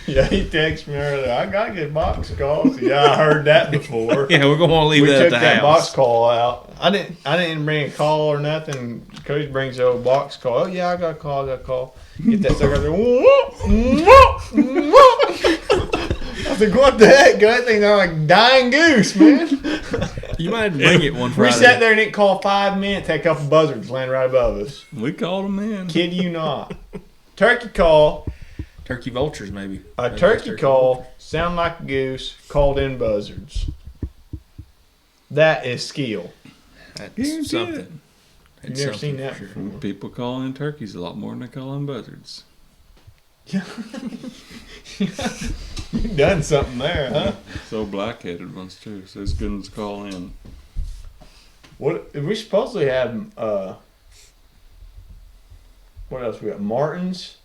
Yeah, he texted me earlier. I gotta get box calls. Yeah, I heard that before. there. Yeah, we're gonna want to leave We that at took the that house. box call out. I didn't bring a call or nothing. Cody brings the old box call. Oh yeah, I got a call. Get that sucker out there. I was like, what the heck? That thing sounded like dying goose, man. You might bring it one We Friday. sat there and it called 5 minutes. Had a couple buzzards land right above us. We called them in. Kid you not. Turkey call. Turkey vultures, maybe. A Maybe turkey it's call. Sound like a goose. Called in buzzards. That is skill. That's Guarantee something. it. You've It's never something seen that for sure. before. People call in turkeys a lot more than they call in buzzards. You've done something there, huh? So black-headed ones too. So it's good ones to call in. What we supposedly have? What else we got? Martins.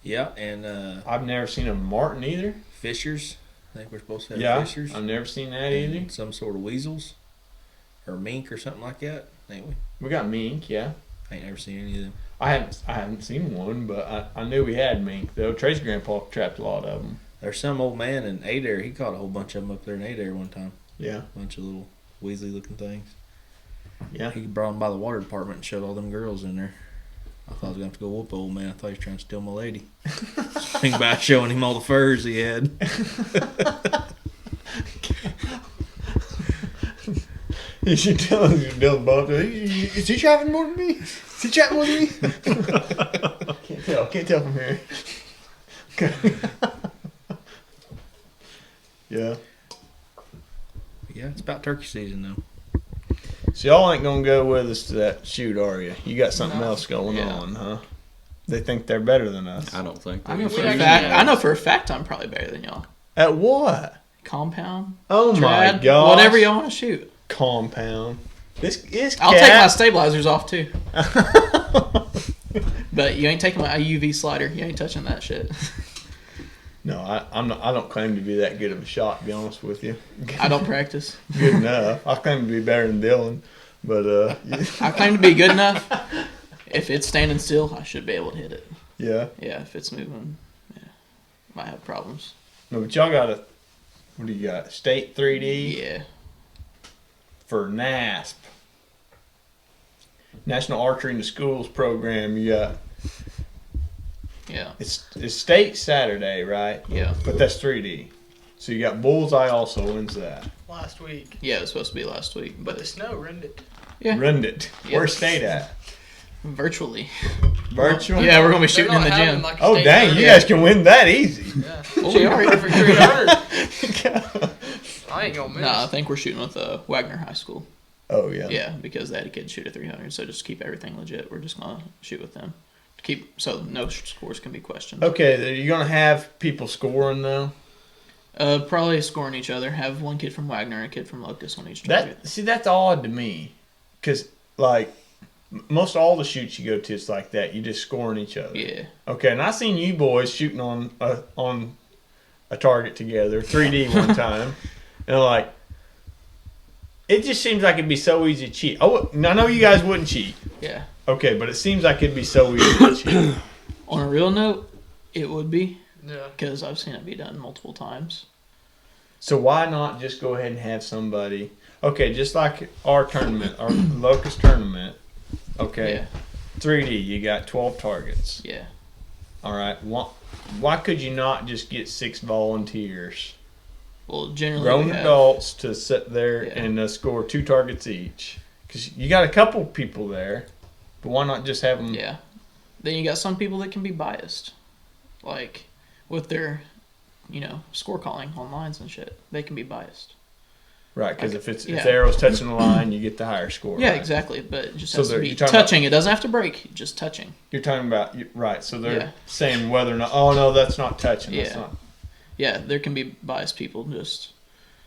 Yeah, and I've never seen a martin either. fishers. I think we're supposed to have Yeah, fishers. I've never seen that And either. some sort of weasels or mink or something like that. Ain't we? We got mink. Yeah, I ain't never seen any of them. I haven't seen one, but I knew we had mink though. Trey's grandpa trapped a lot of them. There's some old man in Adair. He caught a whole bunch of them up there in Adair one time. Yeah, A bunch of little weaselly looking things. yeah. He brought them by the water department and showed all them girls in there. I thought I was going to have to go whoop old man. I thought he was trying to steal my lady. Think about showing him all the furs he had. You should tell him you're Dylan Bump. Is he trapping more than me? Is he trapping more than me? Can't tell from here. Yeah. Yeah, it's about turkey season though. So y'all ain't gonna go with us to that shoot, are you? You got something No. else going Yeah. on, huh? They think they're better than us. I don't think I they know for a actually fact. have- I know for a fact I'm probably better than y'all. At what? Compound. Oh my trad, god! Whatever y'all want to shoot. Compound. This is. I'll take my stabilizers off too. But you ain't taking my UV slider. You ain't touching that shit. No, I'm not. I don't claim to be that good of a shot. To be honest with you. I don't practice. Good enough. I claim to be better than Dylan, but I claim to be good enough. If it's standing still, I should be able to hit it. yeah. Yeah, if it's moving, yeah, might have problems. No, but y'all got a. What do you got? State 3D Yeah, for NASP. National Archery in the Schools program. You got. yeah, It's state Saturday, right? yeah, But that's 3D. So you got Bullseye also. When's that? Last week. yeah. It was supposed to be last week, But but the snow ruined it. Yeah. Ruined it. Yeah. Where's state at? virtually. Virtual? Yeah, we're gonna be They're shooting in not the having, gym. like, a Oh, state dang. You tournament. guys can win that easy. Yeah. Oh, we are. For 300. I ain't gonna miss. No, I think we're shooting with Wagner High School. Oh, yeah. Yeah, because they had a kid shoot a 300. So just to keep everything legit, we're just gonna shoot with them to keep so no scores can be questioned. Okay, are you going to have people scoring, though? Probably scoring each other. Have one kid from Wagner and a kid from Locust on each target. That's odd to me. Because, like, most all the shoots you go to, it's like that. You just scoring each other. Yeah. Okay, and I seen you boys shooting on a target together, 3D one time, and like, it just seems like it'd be so easy to cheat. I know you guys wouldn't cheat. Yeah. Okay, but it seems like it'd be so easy to cheat. On a real note, it would be Yeah. because I've seen it be done multiple times. So why not just go ahead and have somebody? Okay, just like our tournament, our Locust tournament. Okay, Yeah. 3D, you got 12 targets. Yeah. All right. Why could you not just get 6 volunteers, Well, generally, grown we have, adults, to sit there Yeah. and score 2 targets each? Because you got a couple people there, but why not just have them? Yeah. Then you got some people that can be biased, like with their, score calling on lines and shit. They can be biased. Right, because Like, if yeah. the arrow's touching the line, you get the higher score. Yeah, right? exactly. But it just So has to you're be talking touching. It doesn't have to break. Just touching. You're talking about right. So they're Yeah. saying whether or not. Oh no, that's not touching. That's Yeah. not. Yeah, there can be biased people. Just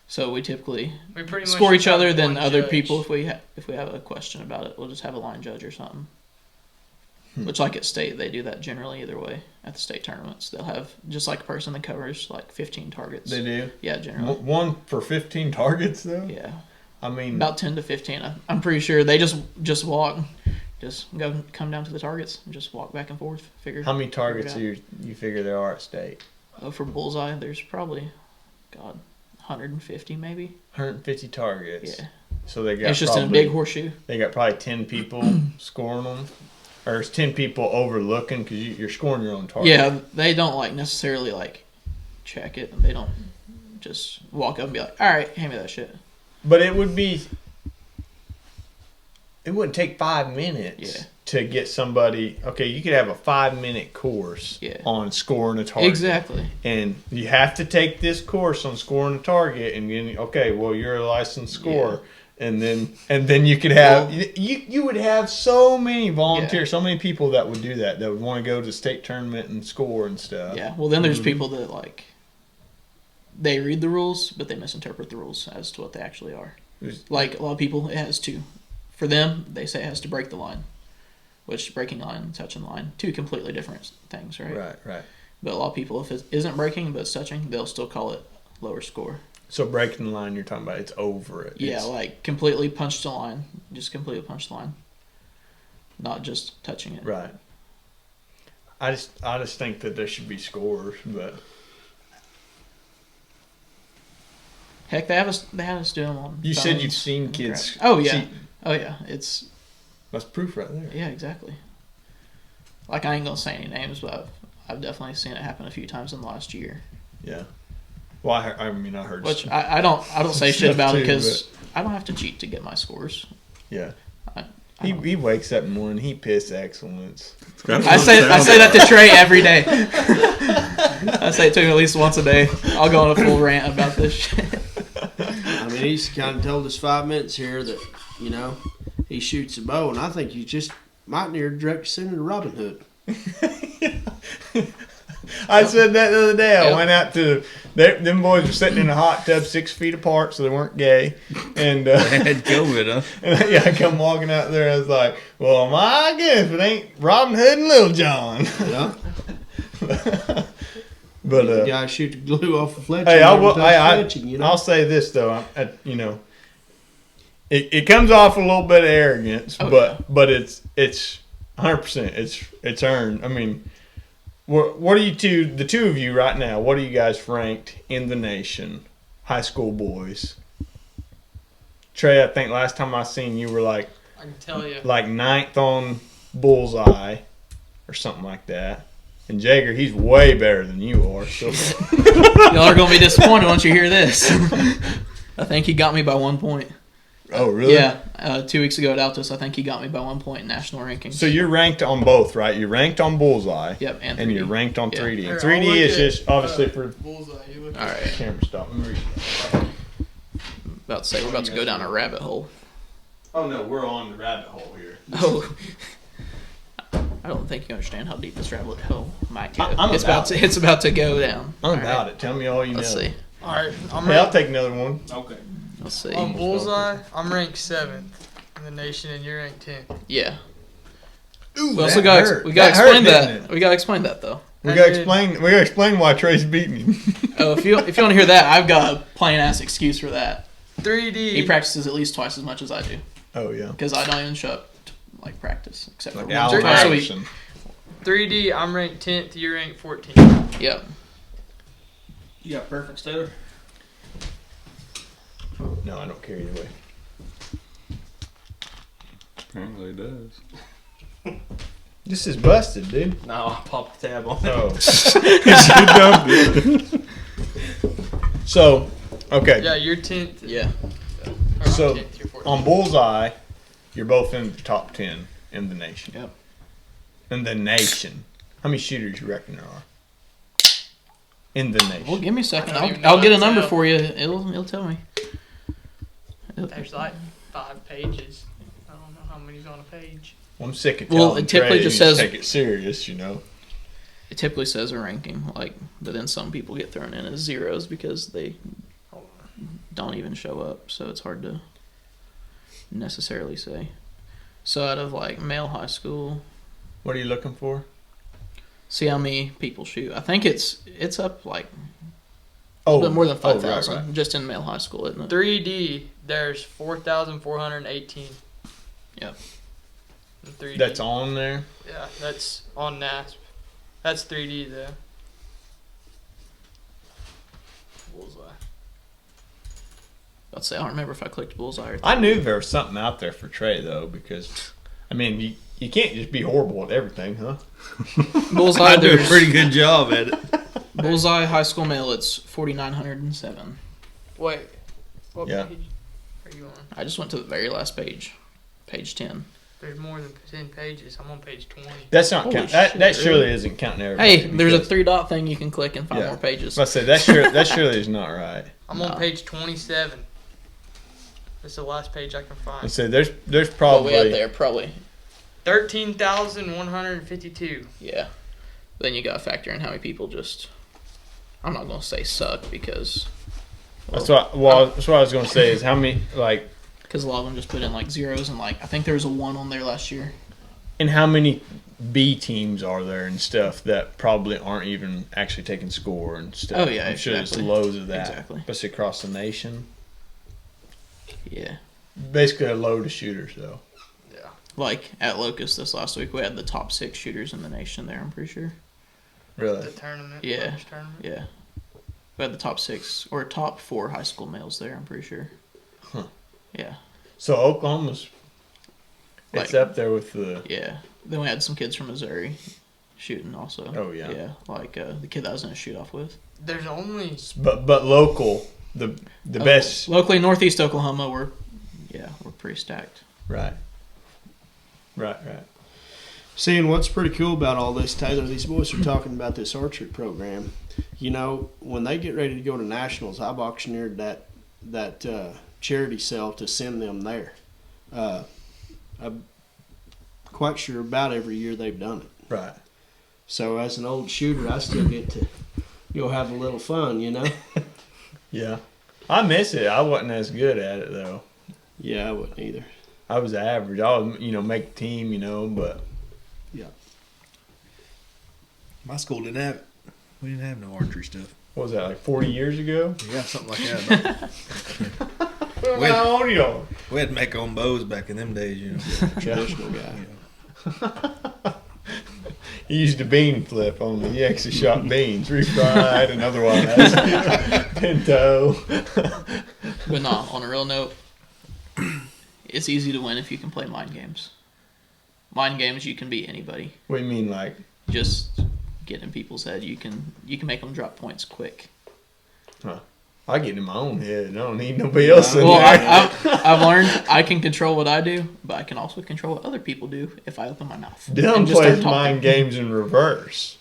so we typically We pretty much score just each other have than one other judge. people if we have a question about it. We'll just have a line judge or something. Which, like at state, they do that generally either way. At the state tournaments, they'll have just like a person that covers like 15 targets. They do. Yeah, generally. One for 15 targets though. Yeah, I mean, about 10 to 15. I'm pretty sure they just walk, just come down to the targets and just walk back and forth. how many targets figure you figure there are at state? Oh, for bullseye, there's probably, 150 maybe. 150 targets. Yeah, So they got it's just in a probably- big horseshoe. They got probably 10 people scoring them, or it's 10 people overlooking because you're scoring your own target. Yeah, they don't like necessarily like check it. They don't just walk up and be like, "All right, hand me that shit." But it would be. It wouldn't take 5 minutes Yeah. to get somebody. Okay, you could have a 5-minute course Yeah. on scoring a target. Exactly. And you have to take this course on scoring a target, and then okay, well you're a licensed scorer, and then you could have you would have so many volunteers, so many people that would do that would want to go to the state tournament and score and stuff. Yeah. Well, then there's people that like they read the rules, but they misinterpret the rules as to what they actually are. Like a lot of people, it has to. For them, they say it has to break the line, which breaking line and touching the line, 2 completely different things, right? Right. But a lot of people, if it isn't breaking but it's touching, they'll still call it lower score. So breaking the line, you're talking about it's over it. Yeah, It's- like completely punch the line, just completely punch the line, not just touching it. right. I just think that there should be scores, but Heck, they have us do them on. you said phones you've seen and kids. crap. Oh yeah, see- oh yeah. It's that's proof right there. yeah, exactly. Like I ain't gonna say any names, but I've definitely seen it happen a few times in the last year. Yeah. Well, I heard. Which I don't say shit Stuff about it too, because I don't have to cheat to get my scores. Yeah. I He wakes up in the morning. He piss excellence. I say that to Trey every day. I say it to him at least once a day. I'll go on a full rant about this shit. I mean, he's kind of told us 5 minutes here that, he shoots a bow, and I think you just might near direct send it to Robin Hood. I said that the other day. I Yep. went out to them boys were sitting in a hot tub 6 feet apart, so they weren't gay. And They had COVID, huh? and I come walking out there. I was like, "Well, my goodness, it ain't Robin Hood and Little John." Yeah. But The guy shoot the glue off the fletching. hey, I'll I'll say this though. It comes off a little bit of arrogance, Oh, but it's 100%. It's earned. I mean, what are the two of you right now? What are you guys ranked in the nation, high school boys? Trey, I think last time I seen you were like I can tell you. 9th on bullseye or something like that. And Jager, he's way better than you are. So. Y'all are gonna be disappointed once you hear this. I think he got me by 1 point. Oh, really? Yeah, 2 weeks ago at Altus, I think he got me by 1 point in national rankings. So you're ranked on both, right? You're ranked on bullseye. Yep, and 3D. And you're ranked on Yeah. 3D. Here, And I'll 3D look is at, just obviously for Bullseye. You look All at right, camera stop. about to say we're about to go down a rabbit hole. Oh no, we're on the rabbit hole here. Oh, I don't think you understand how deep this rabbit hole might go. I'm about it's about to go down. I'm about it. Tell me all you Let's know. see. All right, I'm Hey, I'll ranked, take another one. Okay. Let's see. on Bullseye. I'm ranked 7th in the nation, and you're ranked 10th. Yeah. Ooh, We also that got hurt. we got to That hurt, explain didn't that. it? We got to explain that though. We I gotta did. explain why Trey's beating him. Oh, if you want to hear that, I've got a plain ass excuse for that. 3D. He practices at least twice as much as I do Oh yeah. because I don't even show up to like practice except Like for Allen once or twice a week. Iverson. 3D. I'm ranked 10th. You're ranked 14th. Yep. You got perfect stutter? No, I don't care either way. Apparently it does. This is busted, dude. No, I popped the tab on. Oh. You dumped it. So, okay. Yeah, you're 10th. Yeah. Or I'm So, 10th, you're 14th. on Bullseye, you're both in the top 10 in the nation. Yep. In the nation. How many shooters you reckon there are? In the nation. Well, give me a second. I don't even I'll know get a how to number tell. for you. It'll tell me. There's like 5 pages. I don't know how many's on a page. I'm sick of Well, telling it typically Trey just he needs says- to take it serious, you know. It typically says a ranking, like, but then some people get thrown in as zeros because they don't even show up, so it's hard to necessarily say. So out of like male high school, What are you looking for? see how many people shoot. I think it's up like a Oh, little bit more than oh, right, 5,000 right. just in male high school, isn't it? 3D, there's 4,418. Yep. In 3D. That's on there. Yeah, that's on NASP. That's 3D though. Bullseye. I'd say I don't remember if I clicked bullseye or. I knew there was something out there for Trey though, because I mean, you can't just be horrible at everything, huh? Bullseye. I do a There's pretty good job at it. bullseye high school male. It's 4,907. Wait. What Yeah. page are you on? I just went to the very last page, page 10. There's more than 10 pages. I'm on page 20. That's not Holy count. That shit, surely really? isn't counting everybody. Hey, there's a because- 3-dot thing you can click and 5 Yeah. more pages. I say that surely is not right. I'm No. on page 27. That's the last page I can I find. say there's What we probably had there, probably. 13,152. Yeah. Then you got to factor in how many people just. I'm not gonna say suck because that's what I was gonna say is how many like a lot of them just put in like zeros and like I think there was a 1 on there last year. and how many B teams are there and stuff that probably aren't even actually taking score and stuff. Oh, yeah, I'm sure there's exactly. loads of that, Exactly. especially across the nation. Yeah. Basically a load of shooters though. Yeah. Like at Locust this last week, we had the top 6 shooters in the nation there. I'm pretty sure. Really? The tournament. Yeah. First tournament. Yeah. We had the top 6 or top 4 high school males there. I'm pretty sure. Huh. Yeah. So Oklahoma's it's Like- up there with the Yeah. Then we had some kids from Missouri shooting also. Oh, yeah. Yeah. Like the kid that I was in a shoot off with. There's only but local the Oh, best locally Northeast Oklahoma we're pretty stacked. right. Seeing what's pretty cool about all this, Taylor, these boys are talking about this archery program. You know, when they get ready to go to nationals, I've auctioneered that charity sale to send them there. I'm quite sure about every year they've done it. Right. So as an old shooter, I still get to go have a little fun, you know? Yeah. I miss it. I wasn't as good at it though. Yeah, I wouldn't either. I was average. I was, make the team, but My school didn't have it. We didn't have no archery stuff. what was that, like 40 years ago? Yeah, something like that. Wait. How old are you? We had to make our own bows back in them days, Traditional guy. He used a bean flip on me. He actually shot beans, refried and otherwise. Pinto. But no, on a real note, it's easy to win if you can play mind games. Mind games, you can beat anybody. What do you mean, like? Just get in people's head. You can make them drop points quick. I get in my own head. I don't need nobody else in Well, there. I've learned I can control what I do, but I can also control what other people do if I open my mouth. Dylan and just plays start talking. mind games in reverse.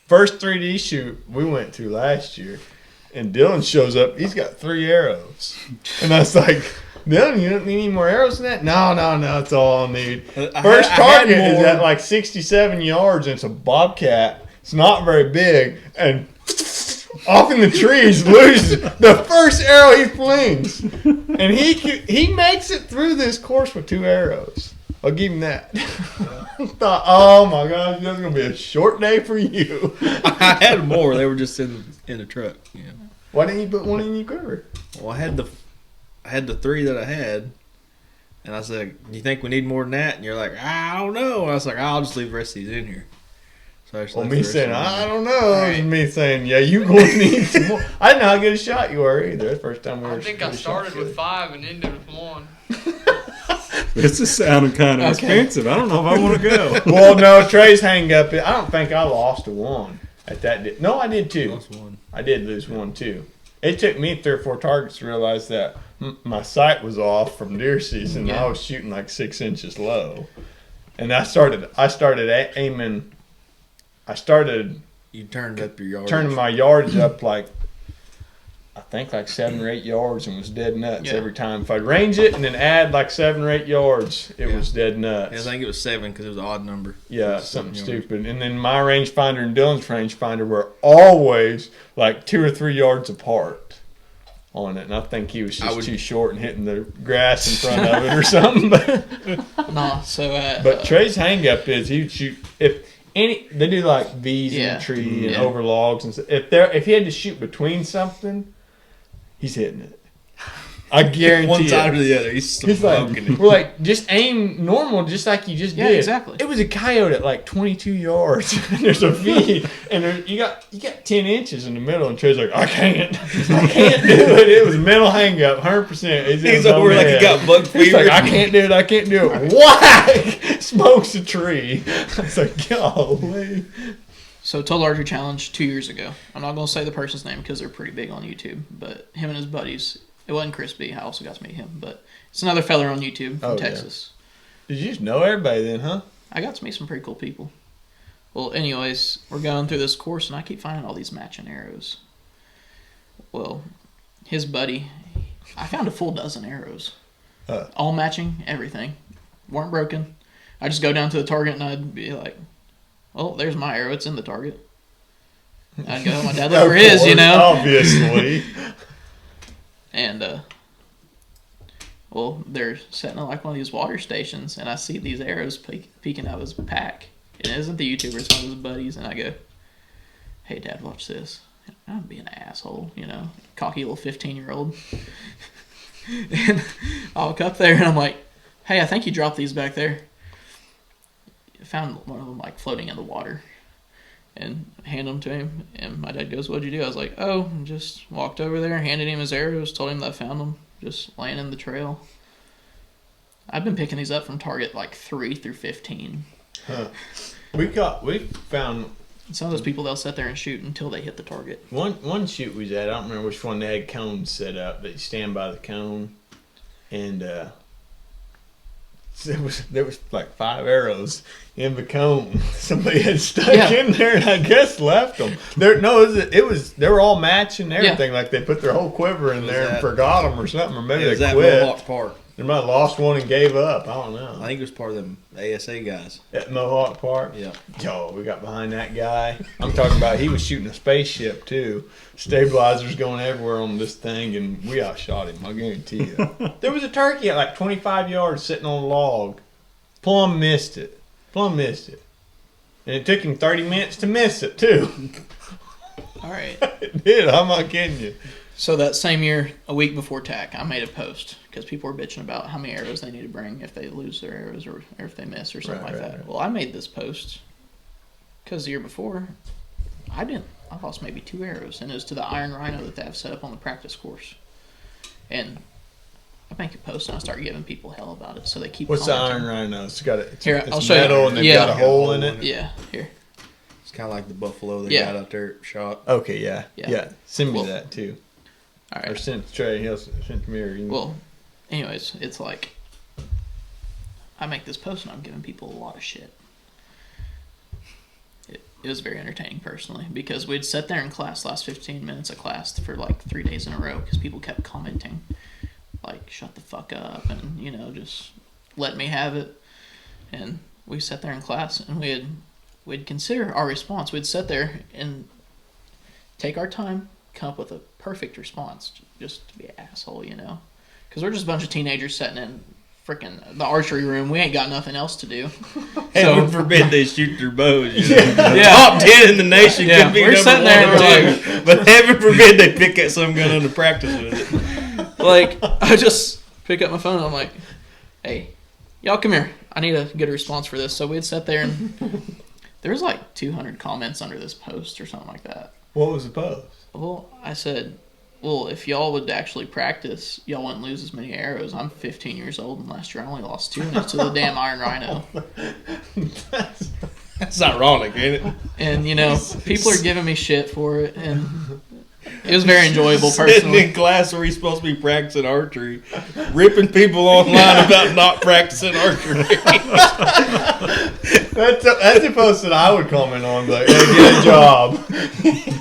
First 3D shoot we went to last year, and Dylan shows up. He's got 3 arrows, and I was like, "Dylan, you don't need any more arrows than that?" No, that's all I'll need. First target is at like 67 yards, and it's a bobcat. It's not very big, and off in the trees, loses the first arrow he flings, and he makes it through this course with 2 arrows. I'll give him that. I thought, oh my gosh, this is gonna be a short day for you. I had more. They were just in the truck. Yeah. Why didn't you put one in your quiver? Well, I had the 3 that I had, and I said, "Do you think we need more than that?" And you're like, "I don't know." And I was like, "I'll just leave the rest of these in here." So I just Well, left me the rest saying, of them in I there. don't know, and me saying, yeah, you going to need some more. I didn't know how good a shot you were either. That's the first time we I were think I started with 5 and ended with 1. This is sounding kind of Okay. expensive. I don't know if I want to go. Well, no, Trey's hang up. I don't think I lost a one at that. No, I did too. Lost one. I did lose one too. It took me 3 or 4 targets to realize that my sight was off from deer season. Yeah. I was shooting like 6 inches low, and I started aiming. I started You turned up your yard. turning my yardage up like I think like 7 or 8 yards, and was dead nuts Yeah. every time. If I range it and then add like 7 or 8 yards, it Yeah. was dead I nuts. think it was 7 because it was an odd number. Yeah, It was something 7 yards. stupid. And then my rangefinder and Dylan's rangefinder were always like 2 or 3 yards apart on it. And I think he was I just would- too short and hitting the grass in front of it or something. Nah, so But Trey's hang up is he would shoot they do like V's in Yeah. the tree and Yeah. over logs and stuff. If he had to shoot between something, he's hitting it. I guarantee One it. side or the other. He's He's smoking like, it. we're like, just aim normal, just like you just Yeah, did. exactly. It was a coyote at like 22 yards. And there's a V, and you got 10 inches in the middle. And Trey's like, I can't do it. It was a mental hang up, 100%. He's over like he got bug He's fever. like, I can't do it. Whack! Smokes a tree. It's like, golly. So Total Archery Challenge 2 years ago. I'm not gonna say the person's name because they're pretty big on YouTube, but him and his buddies. It wasn't Chris B. I also got to meet him, but it's another feller on YouTube from Oh, yeah. Texas. Did you just know everybody then, huh? I got to meet some pretty cool people. Well, anyways, we're going through this course, and I keep finding all these matching arrows. Well, his buddy, I found a full dozen arrows. All matching, everything. Weren't broken. I just go down to the target, and I'd be like, well, there's my arrow. It's in the target. I'd go, my dad look for his, you know? Obviously. And, well, they're setting up like one of these water stations, and I see these arrows peeking out of his pack. It isn't the YouTuber, it's one of his buddies, and I go, hey, Dad, watch this. I'm being an asshole, you know, cocky little 15-year-old. And I walk up there, and I'm like, hey, I think you dropped these back there. I found one of them, like, floating in the water. And hand them to him, and my dad goes, what'd you do? I was like, oh, just walked over there, handed him his arrows, told him that I found them, just laying in the trail. I've been picking these up from Target like 3 through 15. We found Some of those people, they'll sit there and shoot until they hit the target. one shoot we was at. I don't remember which one. They had cones set up that you stand by the cone, and there was like 5 arrows in the cone. Somebody had stuck in there, and I guess left them. They were all matching everything. Like they put their whole quiver in there and forgot them or something, or maybe It was they at quit. Mohawk Park. They might have lost one and gave up. I don't know. I think it was part of them ASA guys. At Mohawk Park. Yeah. Yo, we got behind that guy. I'm talking about he was shooting a spaceship too. Stabilizers going everywhere on this thing, and we outshot him. I guarantee you. There was a turkey at like 25 yards sitting on a log. Plum missed it. And it took him 30 minutes to miss it too. All right. It did. I'm not kidding you. So that same year, a week before TAC, I made a post because people were bitching about how many arrows they need to bring if they lose their arrows or if they miss or something Right, like right, that. right. Well, I made this post because the year before, I lost maybe 2 arrows, and it was to the Iron Rhino that they have set up on the practice course. And I make a post and I start giving people hell about it, so they keep. What's the commenting. Iron Rhino? It's got it's Here, I'll show you. metal and they've Yeah. got a hole in it. Yeah, here. It's kind of like the buffalo they Yeah. got out there shot. Okay, yeah. Yeah. Send me Well, that too. All Or right. send Trey. He'll send to me. Or you can- Well, anyways, it's like I make this post and I'm giving people a lot of shit. It was very entertaining personally because we'd sit there in class, last 15 minutes of class for like 3 days in a row because people kept commenting like, shut the fuck up, and, you know, just let me have it. And we sat there in class and we'd consider our response. We'd sit there and take our time, come up with a perfect response, just to be an asshole, you know? Because we're just a bunch of teenagers sitting in freaking the archery room. We ain't got nothing else to do. Heaven forbid they shoot their bows. You know? Yeah. Top 10 in the nation Yeah, could be we're number sitting there one or and two. But heaven forbid they pick at some gun under practice with it. Like, I just pick up my phone and I'm like, hey, y'all come here. I need to get a response for this. So we'd sit there and there was like 200 comments under this post or something like that. What was the post? Well, I said, Well, if y'all would actually practice, y'all wouldn't lose as many arrows. I'm 15 years old, and last year I only lost 2, and it's to the damn Iron Rhino. That's ironic, ain't it? And, people are giving me shit for it, and it was very enjoyable, Sitting personally. in class where he's supposed to be practicing archery, ripping people online about not practicing archery. That's a post that I would comment on, but hey, get a job.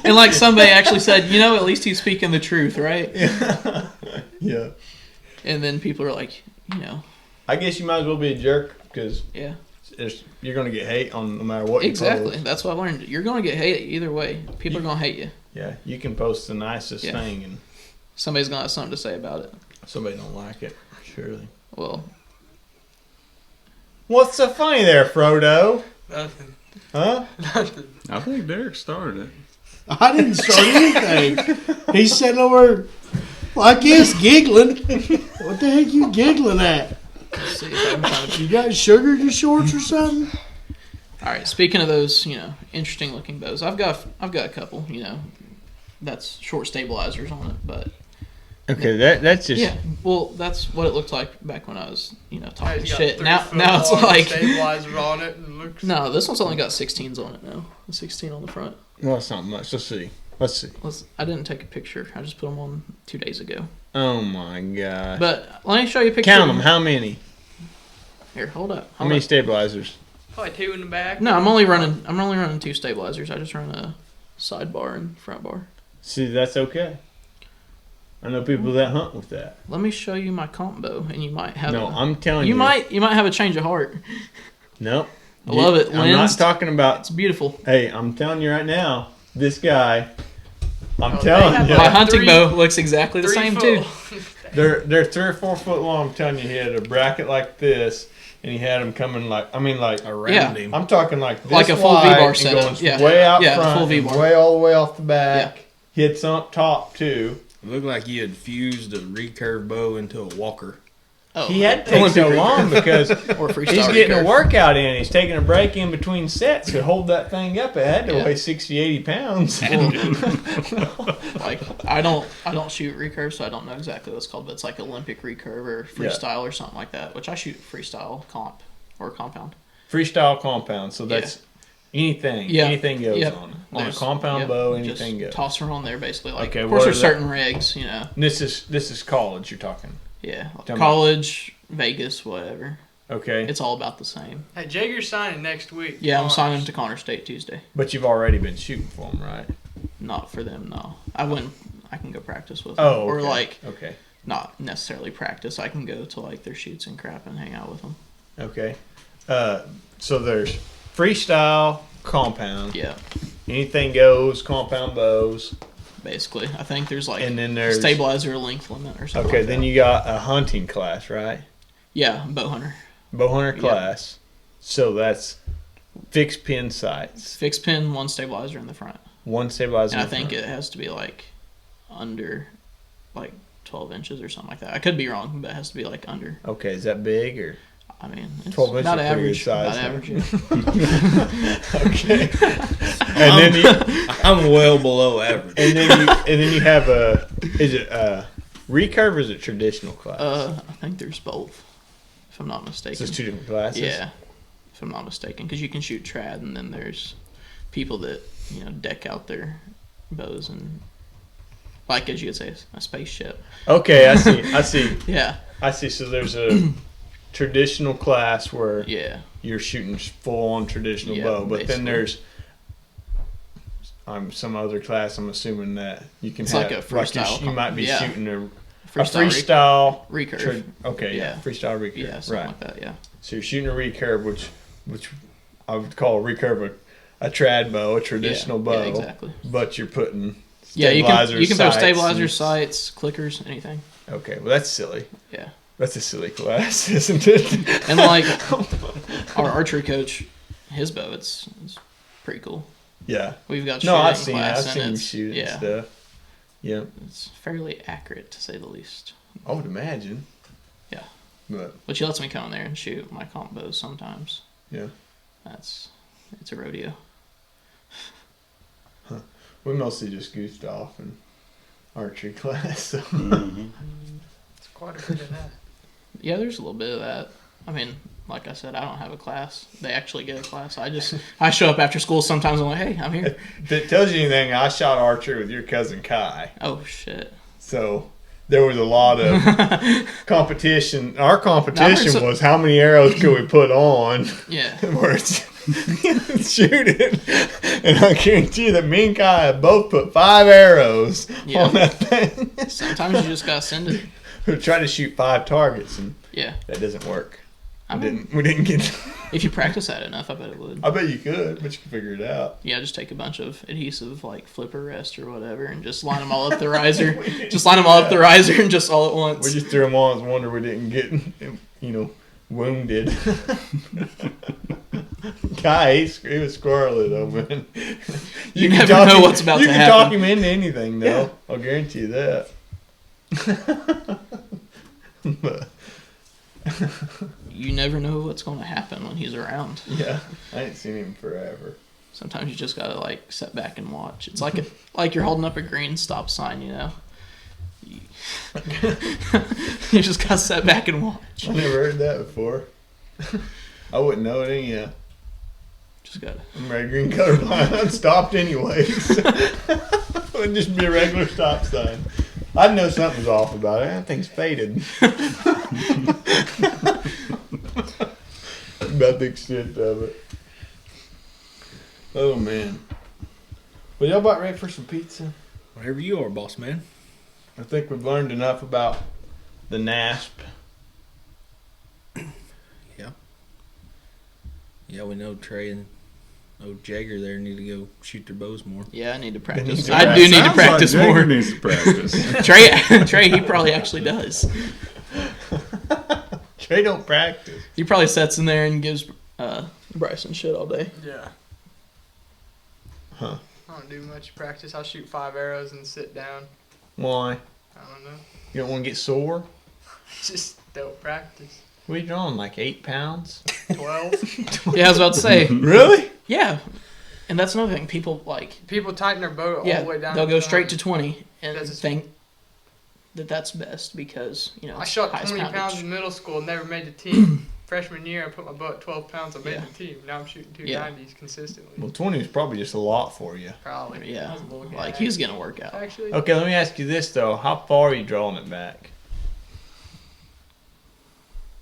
And, like, somebody actually said, at least he's speaking the truth, right? Yeah. And then people are like, I guess you might as well be a jerk because yeah. you're going to get hate on no matter what you Exactly. post. That's what I learned. You're going to get hate either way. People are going to hate you. Yeah, you can post the nicest Yeah. thing and Somebody's going to have something to say about it. somebody don't like it. Surely. Well, What's so funny there, Frodo? Nothing. Huh? Nothing. I think Derek started it. I didn't start anything. He's sitting over, I guess, giggling. What the heck you giggling at? let's see if I can find a You got sugar in your shorts or something? All right. Speaking of those, interesting looking bows, I've got a couple. That's short stabilizers on it, but Okay, that's just... yeah. Well, that's what it looked like back when I was, talking It's got shit. 3 Now foot it's long like stabilizer on it and looks. no. This one's only got 16s on it now. A 16 on the front. Well, that's not much. Let's see. I didn't take a picture. I just put them on 2 days ago. Oh, my gosh. But let me show you a picture. Count them. How many? Here, hold up. How many stabilizers? Probably 2 in the back. No, I'm only running 2 stabilizers. I just run a sidebar and front bar. See, that's okay. I know people that hunt with that. Let me show you my comp bow, and you might have. I'm telling you. You might have a change of heart. Nope. I love it. I'm not Lensed. talking about... It's beautiful. Hey, I'm telling you right now, this guy... I'm Oh, telling they you. have My like hunting 3 bow looks exactly the 3 same foot. too. They're 3 or 4 foot long. I'm telling you, he had a bracket like this, and he had them coming Around Yeah. him. I'm talking like this Like a full wide V-bar and setup. going Yeah. way out Yeah, a front, full and V-bar. way all the way off the back. Hits up top too. It looked like you had fused a recurve bow into a walker. Oh, He had to take so long because or freestyle. he's getting a recurve. workout in. He's taking a break in between sets to hold that thing up. It had to Yeah. weigh 60, 80 pounds. Like I don't shoot recurve, so I don't know exactly what it's called, but it's like Olympic recurve or freestyle or something like that. Which I shoot freestyle comp or compound. Freestyle compound. So that's anything. Yeah. Anything goes Yep. on it. On a There's- compound yep, bow, just anything goes. Toss her on there basically. Like Okay, of course what there's are the- certain regs, And this is college you're talking. Yeah, Tell me. college, Vegas, whatever. Okay. It's all about the same. Hey, Jager's signing next week. Yeah, I'm Honors. signing to Connor State Tuesday. But you've already been shooting for them, right? Not for them, no. I can go practice with them. Oh, Or okay. like, Okay. not necessarily practice. I can go to like their shoots and crap and hang out with them. Okay. So there's freestyle compound. Yeah, Anything goes compound bows. basically. I think there's like And then a there's stabilizer length limit or something. okay. like Then that. you got a hunting class, right? Yeah, bow hunter. Bow hunter Yeah. class. So that's fixed pin sights. Fixed pin, one stabilizer in the front. One stabilizer. And I in think front. it has to be like under like 12 inches or something like that. I could be wrong, but it has to be like under. Okay, is that big or? I mean, it's 12 inches about is pretty average. good size, About huh? average, yeah. Okay. And then you I'm well below average. and then you have a is it recurve or is it traditional class? I think there's both, if I'm not mistaken. So it's 2 different classes. Yeah, if I'm not mistaken, because you can shoot trad, and then there's people that deck out their bows and like, as you could say, a spaceship. Okay, I see. Yeah, I see. So there's a traditional class where yeah, you're shooting full on traditional Yeah, bow, but then basically. there's some other class. I'm assuming that you can It's have like a freestyle you might be yeah. shooting a freestyle, freestyle recurve. okay, yeah, Yeah. freestyle recurve. Yeah, something right. like that. Yeah, So you're shooting a recurve, which I would call a recurve a trad bow, a traditional yeah, bow, yeah, exactly. but you're putting Yeah, you can throw sights stabilizers, and- sights, clickers, anything. Okay, well that's silly. Yeah, That's a silly class, isn't it? and like our archery coach, his bow, it's pretty cool. Yeah. We've got No, shooting I've seen it. class, I've and seen you it's- shoot yeah, and stuff. Yeah. it's fairly accurate to say the least. I would imagine. Yeah. But But she lets me come in there and shoot my comp bows sometimes. yeah, It's a rodeo. we mostly just goofed off, and archery class. So. It's quite a bit of that. Yeah, there's a little bit of that. I mean, like I said, I don't have a class. They actually get a class. I show up after school sometimes. I'm like, hey, I'm here. If it tells you anything, I shot archery with your cousin Kai. Oh shit. So there was a lot of competition. Our Now, competition was how many arrows could we put on Yeah. where it's shoot it. And I guarantee you that me and Kai have both put 5 arrows Yeah. on that thing. Sometimes you just gotta send it. We try to shoot 5 targets, and Yeah. that doesn't work. I mean, We didn't get. if you practice that enough, I bet it would. I bet you could, but you can figure it out. Yeah, just take a bunch of adhesive, like flipper rest or whatever, and just line them all up the riser. Just line them all up the riser and just all at once. We just threw them on. It's a wonder we didn't get, wounded. Guy, he was squirrely though, man. You can never talk know him- what's about you to can happen. talk him into anything, though. Yeah. I'll guarantee you that. But, You never know what's going to happen when he's around. yeah, I ain't seen him forever. Sometimes you just gotta like sit back and watch. It's like you're holding up a green stop sign, you know. You just gotta sit back and watch. I never heard that before. I wouldn't know it anyhow. Just gotta. I'm red green colorblind. I'm stopped anyways. It would just be a regular stop sign. I'd know something's off about it. That thing's faded. About the extent of it. Oh man. Well, y'all about ready for some pizza? Whatever you are, boss man. I think we've learned enough about the NASP. Yeah, we know Trey and old Jagger there need to go shoot their bows more. Yeah, I need to need practice. to I do need to Sounds practice like Jagger more. needs to practice. Trey, he probably actually does. Trey don't practice. He probably sits in there and gives Bryson shit all day. Yeah. Huh. I don't do much practice. I'll shoot 5 arrows and sit down. Why? I don't know. You don't want to get sore? Just don't practice. What are you drawing, like 8 pounds? 12. Yeah, I was about to say. Really? Yeah, and that's another thing. People like. People tighten their bow all Yeah, the way down. they'll to go 20. straight to 20 and That's- think that's best because I shot highest 20 poundage. pounds in middle school, never made the team. Freshman year, I put my bow at 12 pounds, I made Yeah. the team. Now I'm shooting Yeah. 290s consistently. Well, 20 is probably just a lot for you. Probably. Yeah, I was a little like guy. he's gonna work out. Actually, Okay, let me ask you this, though. How far are you drawing it back?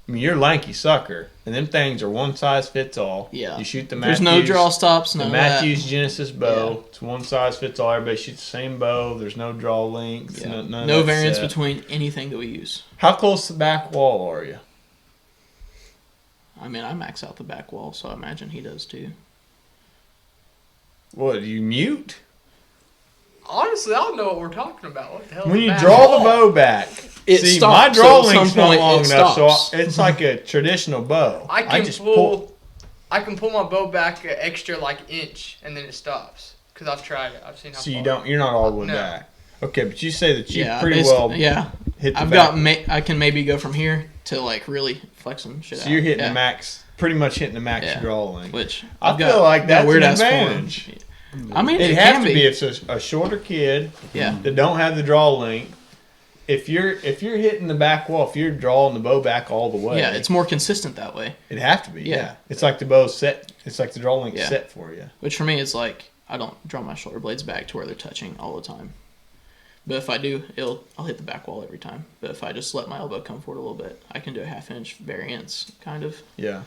I mean, you're a lanky sucker, and them things are one size fits all. Yeah. You shoot the There's Matthews. no draw stops. The None of Matthews Genesis bow. Yeah. It's one size fits all. Everybody shoots the same bow. There's no draw lengths. that. Yeah. None of No that variance set. between anything that we use. How close to the back wall are you? I mean, I max out the back wall, so I imagine he does too. What, do you mute? honestly, I don't know what we're talking about. What the hell? When is you back draw wall? the bow back, It see, stops, my draw so at link's some not point long it enough, so stops. it's like a traditional bow. I just can I can pull my bow back an extra like inch, and then it stops. Cause I've tried it. I've seen how. So you far. you're not all the way No. back. Okay, but you say that you Yeah, pretty basically- well Yeah, hit the I've back. got. I can maybe go from here to like really flexing shit So out. you're hitting yeah. the max, pretty much hitting the max Yeah. draw length. Which I I've feel got, like that's weird an ass form. advantage. I mean, It it has can to be be. if it's a shorter kid Yeah, that don't have the draw length. If you're hitting the back wall, if you're drawing the bow back all the way, yeah, it's more consistent that way. it'd have to be. Yeah. Yeah, it's like the bow's set. It's like the draw length Yeah. set for you. Which for me, it's like I don't draw my shoulder blades back to where they're touching all the time. But if I do, I'll hit the back wall every time. But if I just let my elbow come forward a little bit, I can do a half-inch variance, kind of. Yeah,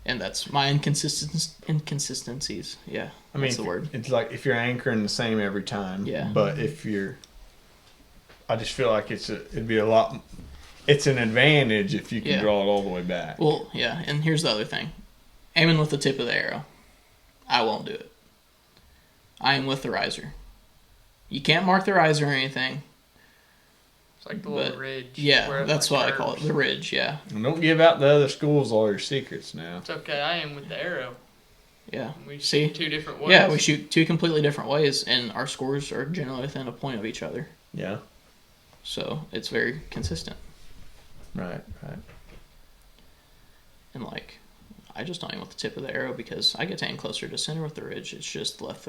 And that's my inconsistencies. Yeah, I mean, that's the word. It's like if you're anchoring the same every time. Yeah. But if you're, I just feel like it'd be a lot. It's an advantage if you can Yeah. draw it all the way back. Well, yeah, and here's the other thing. Aiming with the tip of the arrow, I won't do it. I am with the riser. You can't mark the riser or anything. It's like the little But, ridge. Yeah, where it, that's like, what I call it, curves. the ridge, yeah. And don't give out the other schools all your secrets now. It's okay. I am with the arrow. Yeah. We See? shoot 2 different ways. Yeah, we shoot 2 completely different ways, and our scores are generally within a point of each other. Yeah. So it's very consistent. Right. Right. And, like, I just don't even want the tip of the arrow because I get to aim closer to center with the ridge. It's just left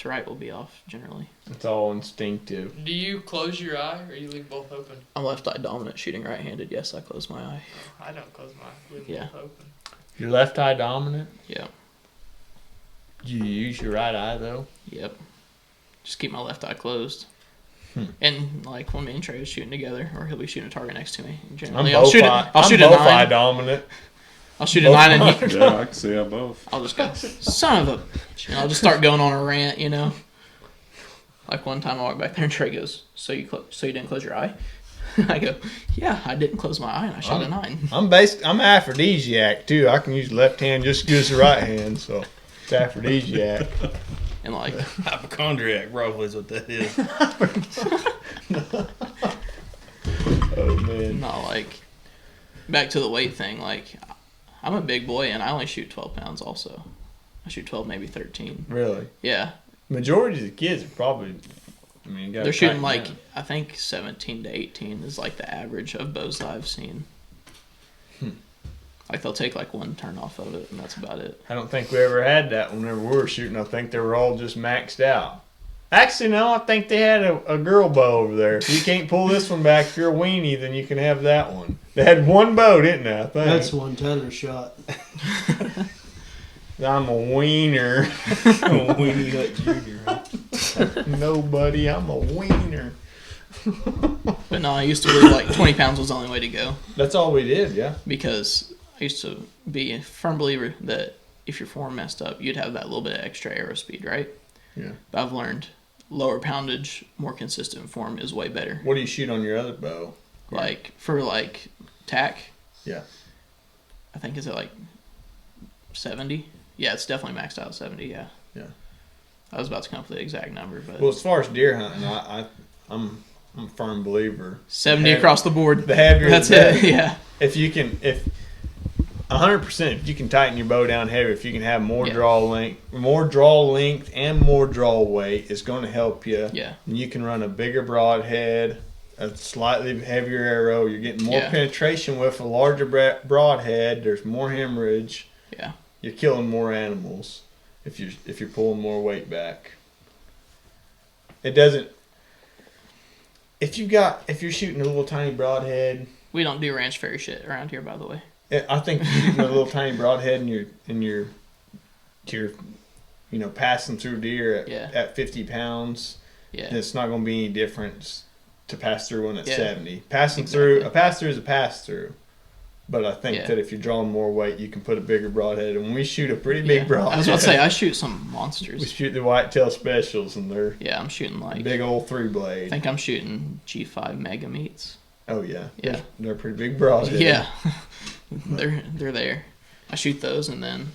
to right will be off generally. It's all instinctive. Do you close your eye or you leave both open? I'm left eye dominant shooting right-handed. Yes, I close my eye. Oh, I don't close my eye. Leave Yeah. both open. You're left eye dominant. Yeah. Do you use your right eye though? Yep. Just keep my left eye closed. And like when me and Trey was shooting together, or he'll be shooting a target next to me. Generally, I'll shoot a both eye 9. dominant. I'll shoot a 9 and Yeah, I can see how both. I'll just go, son of a, and I'll just start going on a rant, you know. Like one time I walked back there and Trey goes, so you didn't close your eye? I go, yeah, I didn't close my eye and I shot a 9. I'm aphrodisiac too. I can use left hand just as good as the right hand, so it's aphrodisiac. And like, Hypochondriac probably is what that is. Oh man. not like, back to the weight thing, like, I'm a big boy and I only shoot 12 pounds also. I shoot 12, maybe 13. Really? Yeah. Majority of the kids are probably, I mean, you gotta They're shooting tighten like, down. I think 17 to 18 is like the average of bows that I've seen. Like they'll take like one turn off of it and that's about it. I don't think we ever had that whenever we were shooting. I think they were all just maxed out. Actually, no, I think they had a girl bow over there. If you can't pull this one back, if you're a weenie, then you can have that one. They had one bow, didn't they? I think. That's one Tanner shot. I'm a wiener. Weenie Hut Jr. Nobody, I'm a wiener. But no, I used to believe like 20 pounds was the only way to go That's all we did, yeah. because I used to be a firm believer that if your form messed up, you'd have that little bit of extra arrow speed, right? Yeah. But I've learned lower poundage, more consistent form is way better. What do you shoot on your other bow? Like for like tack, Yeah. I think is it like 70? Yeah, it's definitely maxed out at 70. Yeah. Yeah. I was about to come up with the exact number, but Well, as far as deer hunting, I'm a firm believer. 70 the across the board. The heavier That's the better. it. Yeah. If 100%, if you can tighten your bow down heavy, if you can have more Yeah. draw length and more draw weight, it's going to help you. Yeah. And you can run a bigger broadhead, a slightly heavier arrow. You're getting more Yeah. penetration with a larger broadhead. There's more hemorrhage. Yeah. You're killing more animals if you're pulling more weight back. It doesn't. If you're shooting a little tiny broadhead, We don't do ranch fairy shit around here, by the way. I think if you're shooting a little tiny broadhead and you're passing through deer at 50 pounds, Yeah. then it's not going to be any difference to pass through one at Yeah. 70. Passing Exactly. through, a pass through is a pass through. But I think Yeah. that if you're drawing more weight, you can put a bigger broadhead. And we shoot a pretty big broadhead. I was about to say, I shoot some We monsters. shoot the whitetail specials, and they're Yeah, I'm shooting like, big old 3 I blade. think I'm shooting G5 mega meats. Oh yeah, Yeah. they're pretty big broadhead. Yeah. they're there. I shoot those and then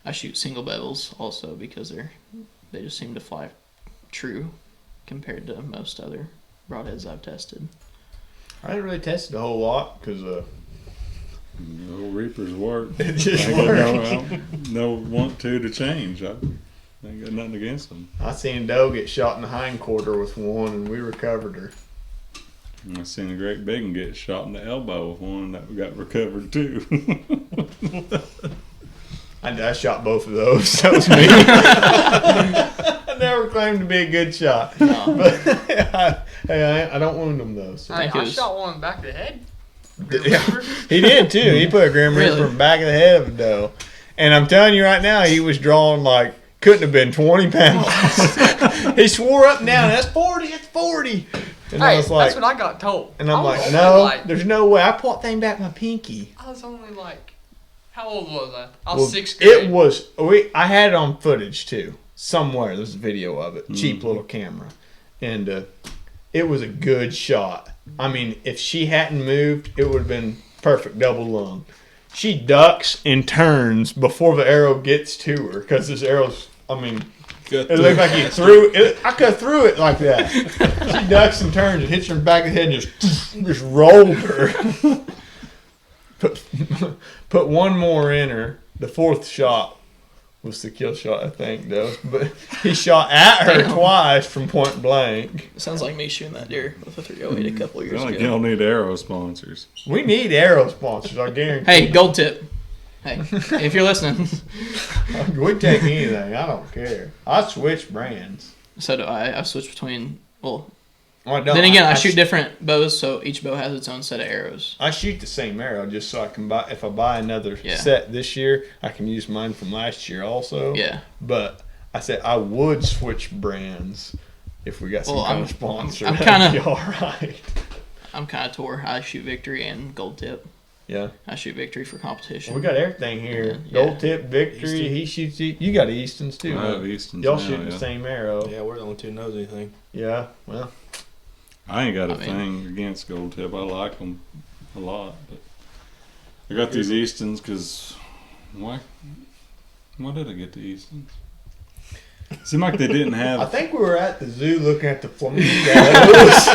I shoot single bevels also because they just seem to fly true compared to most other broadheads I've tested. I didn't really test it a whole lot because No Reapers work. it just I ain't got worked. no want to change. I ain't got nothing against them. I seen Doe get shot in the hindquarter with one, and we recovered her. I seen a great big one get shot in the elbow with one that got recovered too. I shot both of those. That was me. I never claimed to be a good shot. No. But I don't wound them though. So. I think it was- shot one in the back of the head. Yeah, he did too. He put a Grim Reaper Really? from the back of the head of a doe. And I'm telling you right now, he was drawing like, couldn't have been 20 pounds. He swore up and down, that's 40, it's 40. And I Hey, was like, that's what I got told. and I'm I was like, only no, like- there's no way. I pulled that thing back my pinky. I was only like, how old was I? I was Well, 6th grade. it was, I had it on footage too. Somewhere, there's a video of it. Cheap little camera. And it was a good shot. I mean, if she hadn't moved, it would have been perfect double lung. She ducks and turns before the arrow gets to her because this arrow's, I mean, it looked like you threw it. I could have threw it like that. She ducks and turns and hits her in the back of the head and just rolled her. Put one more in her. The 4th shot was the kill shot, I think, though. But he shot at her Damn. twice from point blank. Sounds like me shooting that deer with a 308 a couple years Sound like ago. you don't need arrow sponsors. We need arrow sponsors, I guarantee. Hey, gold tip. Hey, if you're listening, We take anything. I don't care. I switch brands. so do I. I switch between. Well, Well, no, then again, I shoot sh- different bows, so each bow has its own set of arrows. I shoot the same arrow just so I can buy. If I buy another Yeah. set this year, I can use mine from last year also. Yeah. But I said I would switch brands if we got some Well, kind I'm- of sponsor. I'm That'd kinda- be all right. I'm kind of tore. I shoot Victory and Gold Tip. Yeah. I shoot Victory for competition. We got everything here. Yeah. Gold tip, victory. Easton. He shoots. You got Easton's too. I Huh? have Easton's Y'all now, shooting yeah. the same arrow. Yeah, we're the only two knows anything. Yeah. Well, I ain't got a I mean- thing against gold tip. I like them a lot. But I got these Eastons because why did I get the Eastons? Seemed like they didn't I have. think we were at the zoo looking at the flamingos.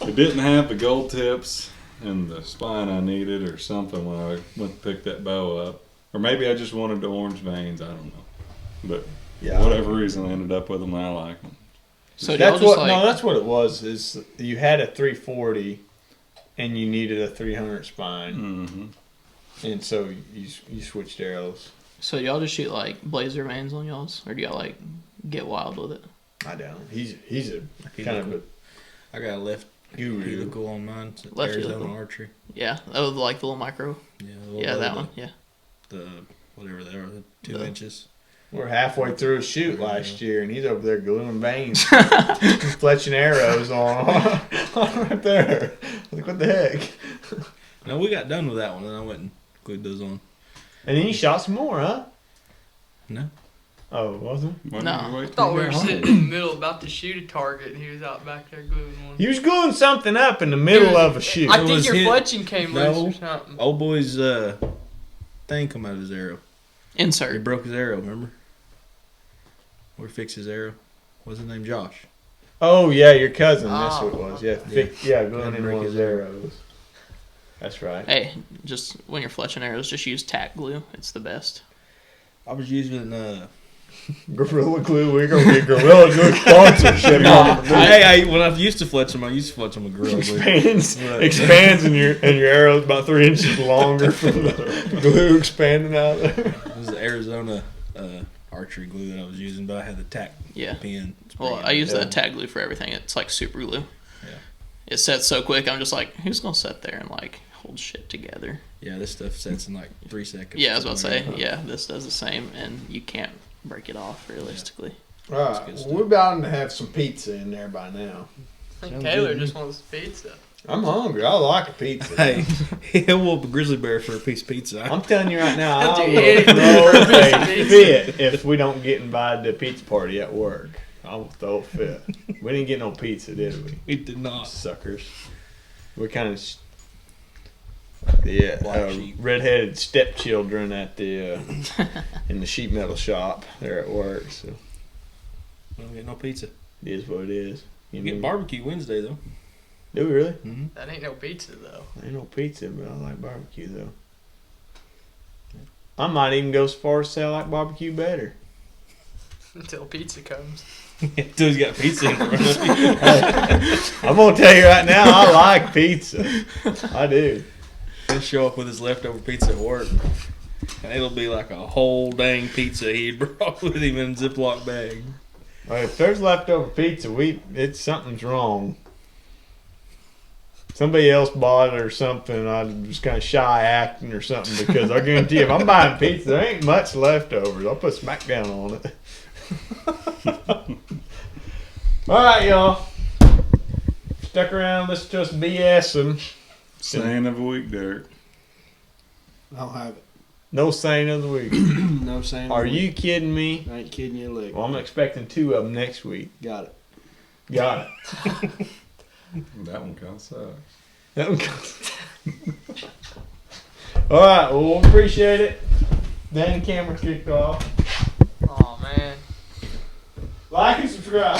They didn't have the gold tips and the spine I needed, or something when I went to pick that bow up. Or maybe I just wanted the orange veins. I don't know. But Yeah. for whatever reason, I ended up with them. And I like them. So y'all That's just what. like No, that's what it was. Is you had a 340, and you needed a 300 spine, Mm-hmm. and so you switched arrows. so y'all just shoot like blazer veins on y'all's, or do y'all like get wild with it? I don't. He's a kind of a I got a left guru. helical on mine. It's Left Arizona helical. Archery. Yeah, oh, like the little micro. Yeah, the little Yeah, that bow, one. Yeah. The whatever they are, the 2 The- inches. We're halfway through a shoot last year, and he's over there gluing veins, fletching arrows on right there. Like, what the heck? No, we got done with that one, and I went and glued those on. And then you shot some more, huh? No. Oh, wasn't? Why No. didn't you wait I till thought you we got were home? sitting in the middle about to shoot a target, and he was out back there gluing one. He was gluing something up in the middle of a shoot. I It think was your hit- fletching came No. loose or something. Old boy's thing come out of his arrow. He Insert. broke his arrow, remember? Or fixed his arrow. What's his name? Josh. Oh yeah, your cousin. That's Oh, what it was. Yeah, Yeah. gluing Had to in break one of his his arrows. That's right. Hey, just when you're fletching arrows, just use tack glue. It's the best. I was using Gorilla Glue. We're gonna get Gorilla Glue sponsorship. when I used to fletch them, I used to fletch them with Gorilla Glue. expands, and your arrow's about 3 inches longer from the glue expanding out there. It was the Arizona archery glue that I was using, but I had the tack Yeah. pen. Well, spray I use Yeah. that tack glue for everything. It's like super glue. Yeah. It sets so quick. I'm just like, who's gonna sit there and like hold shit together? Yeah, this stuff sets in like 3 seconds. Yeah, I was about to say. Yeah, this does the same, and you can't break it off realistically. All right, good we're bound to have some pizza in there by now. I think Sounds Taylor good. just wants pizza. I'm hungry. I like a pizza. Hey, he'll whoop a grizzly bear for a piece of pizza. I'm telling you right now, I'll I'll do throw anything for a piece of a pizza. fit if we don't get invited to a pizza party at work. I'll throw a fit. We didn't get no pizza, did we? We did not. Suckers. We kind of, Black sheep. redheaded stepchildren at the in the sheet metal shop there at work. So We don't get no pizza. it is what it is. We get barbecue Wednesday though. Do we really? Mm-hmm. That ain't no pizza though. Ain't no pizza, but I like barbecue though. I might even go so far as to say I like barbecue better. Until pizza comes. Until he's got pizza in front of him. I'm gonna tell you right now, I like pizza. I do. He'll show up with his leftover pizza at work. And it'll be like a whole dang pizza he brought with him in a Ziploc bag. Well, if there's leftover pizza, something's wrong. Somebody else bought it or something. I'm just kind of shy acting or something because I guarantee you, if I'm buying pizza, there ain't much leftovers. I'll put smackdown on it. All right, y'all. Stuck around, listen to us BS and Saying of a week, Derek. I'll have it. no saying of the week. No saying. Are you kidding me? I ain't kidding you a lick. Well, I'm expecting 2 of them next week. Got it. Got it. That one kind of sucks. That one goes. All right, well, we appreciate it. Then the camera kicked off. Oh man. Like and subscribe.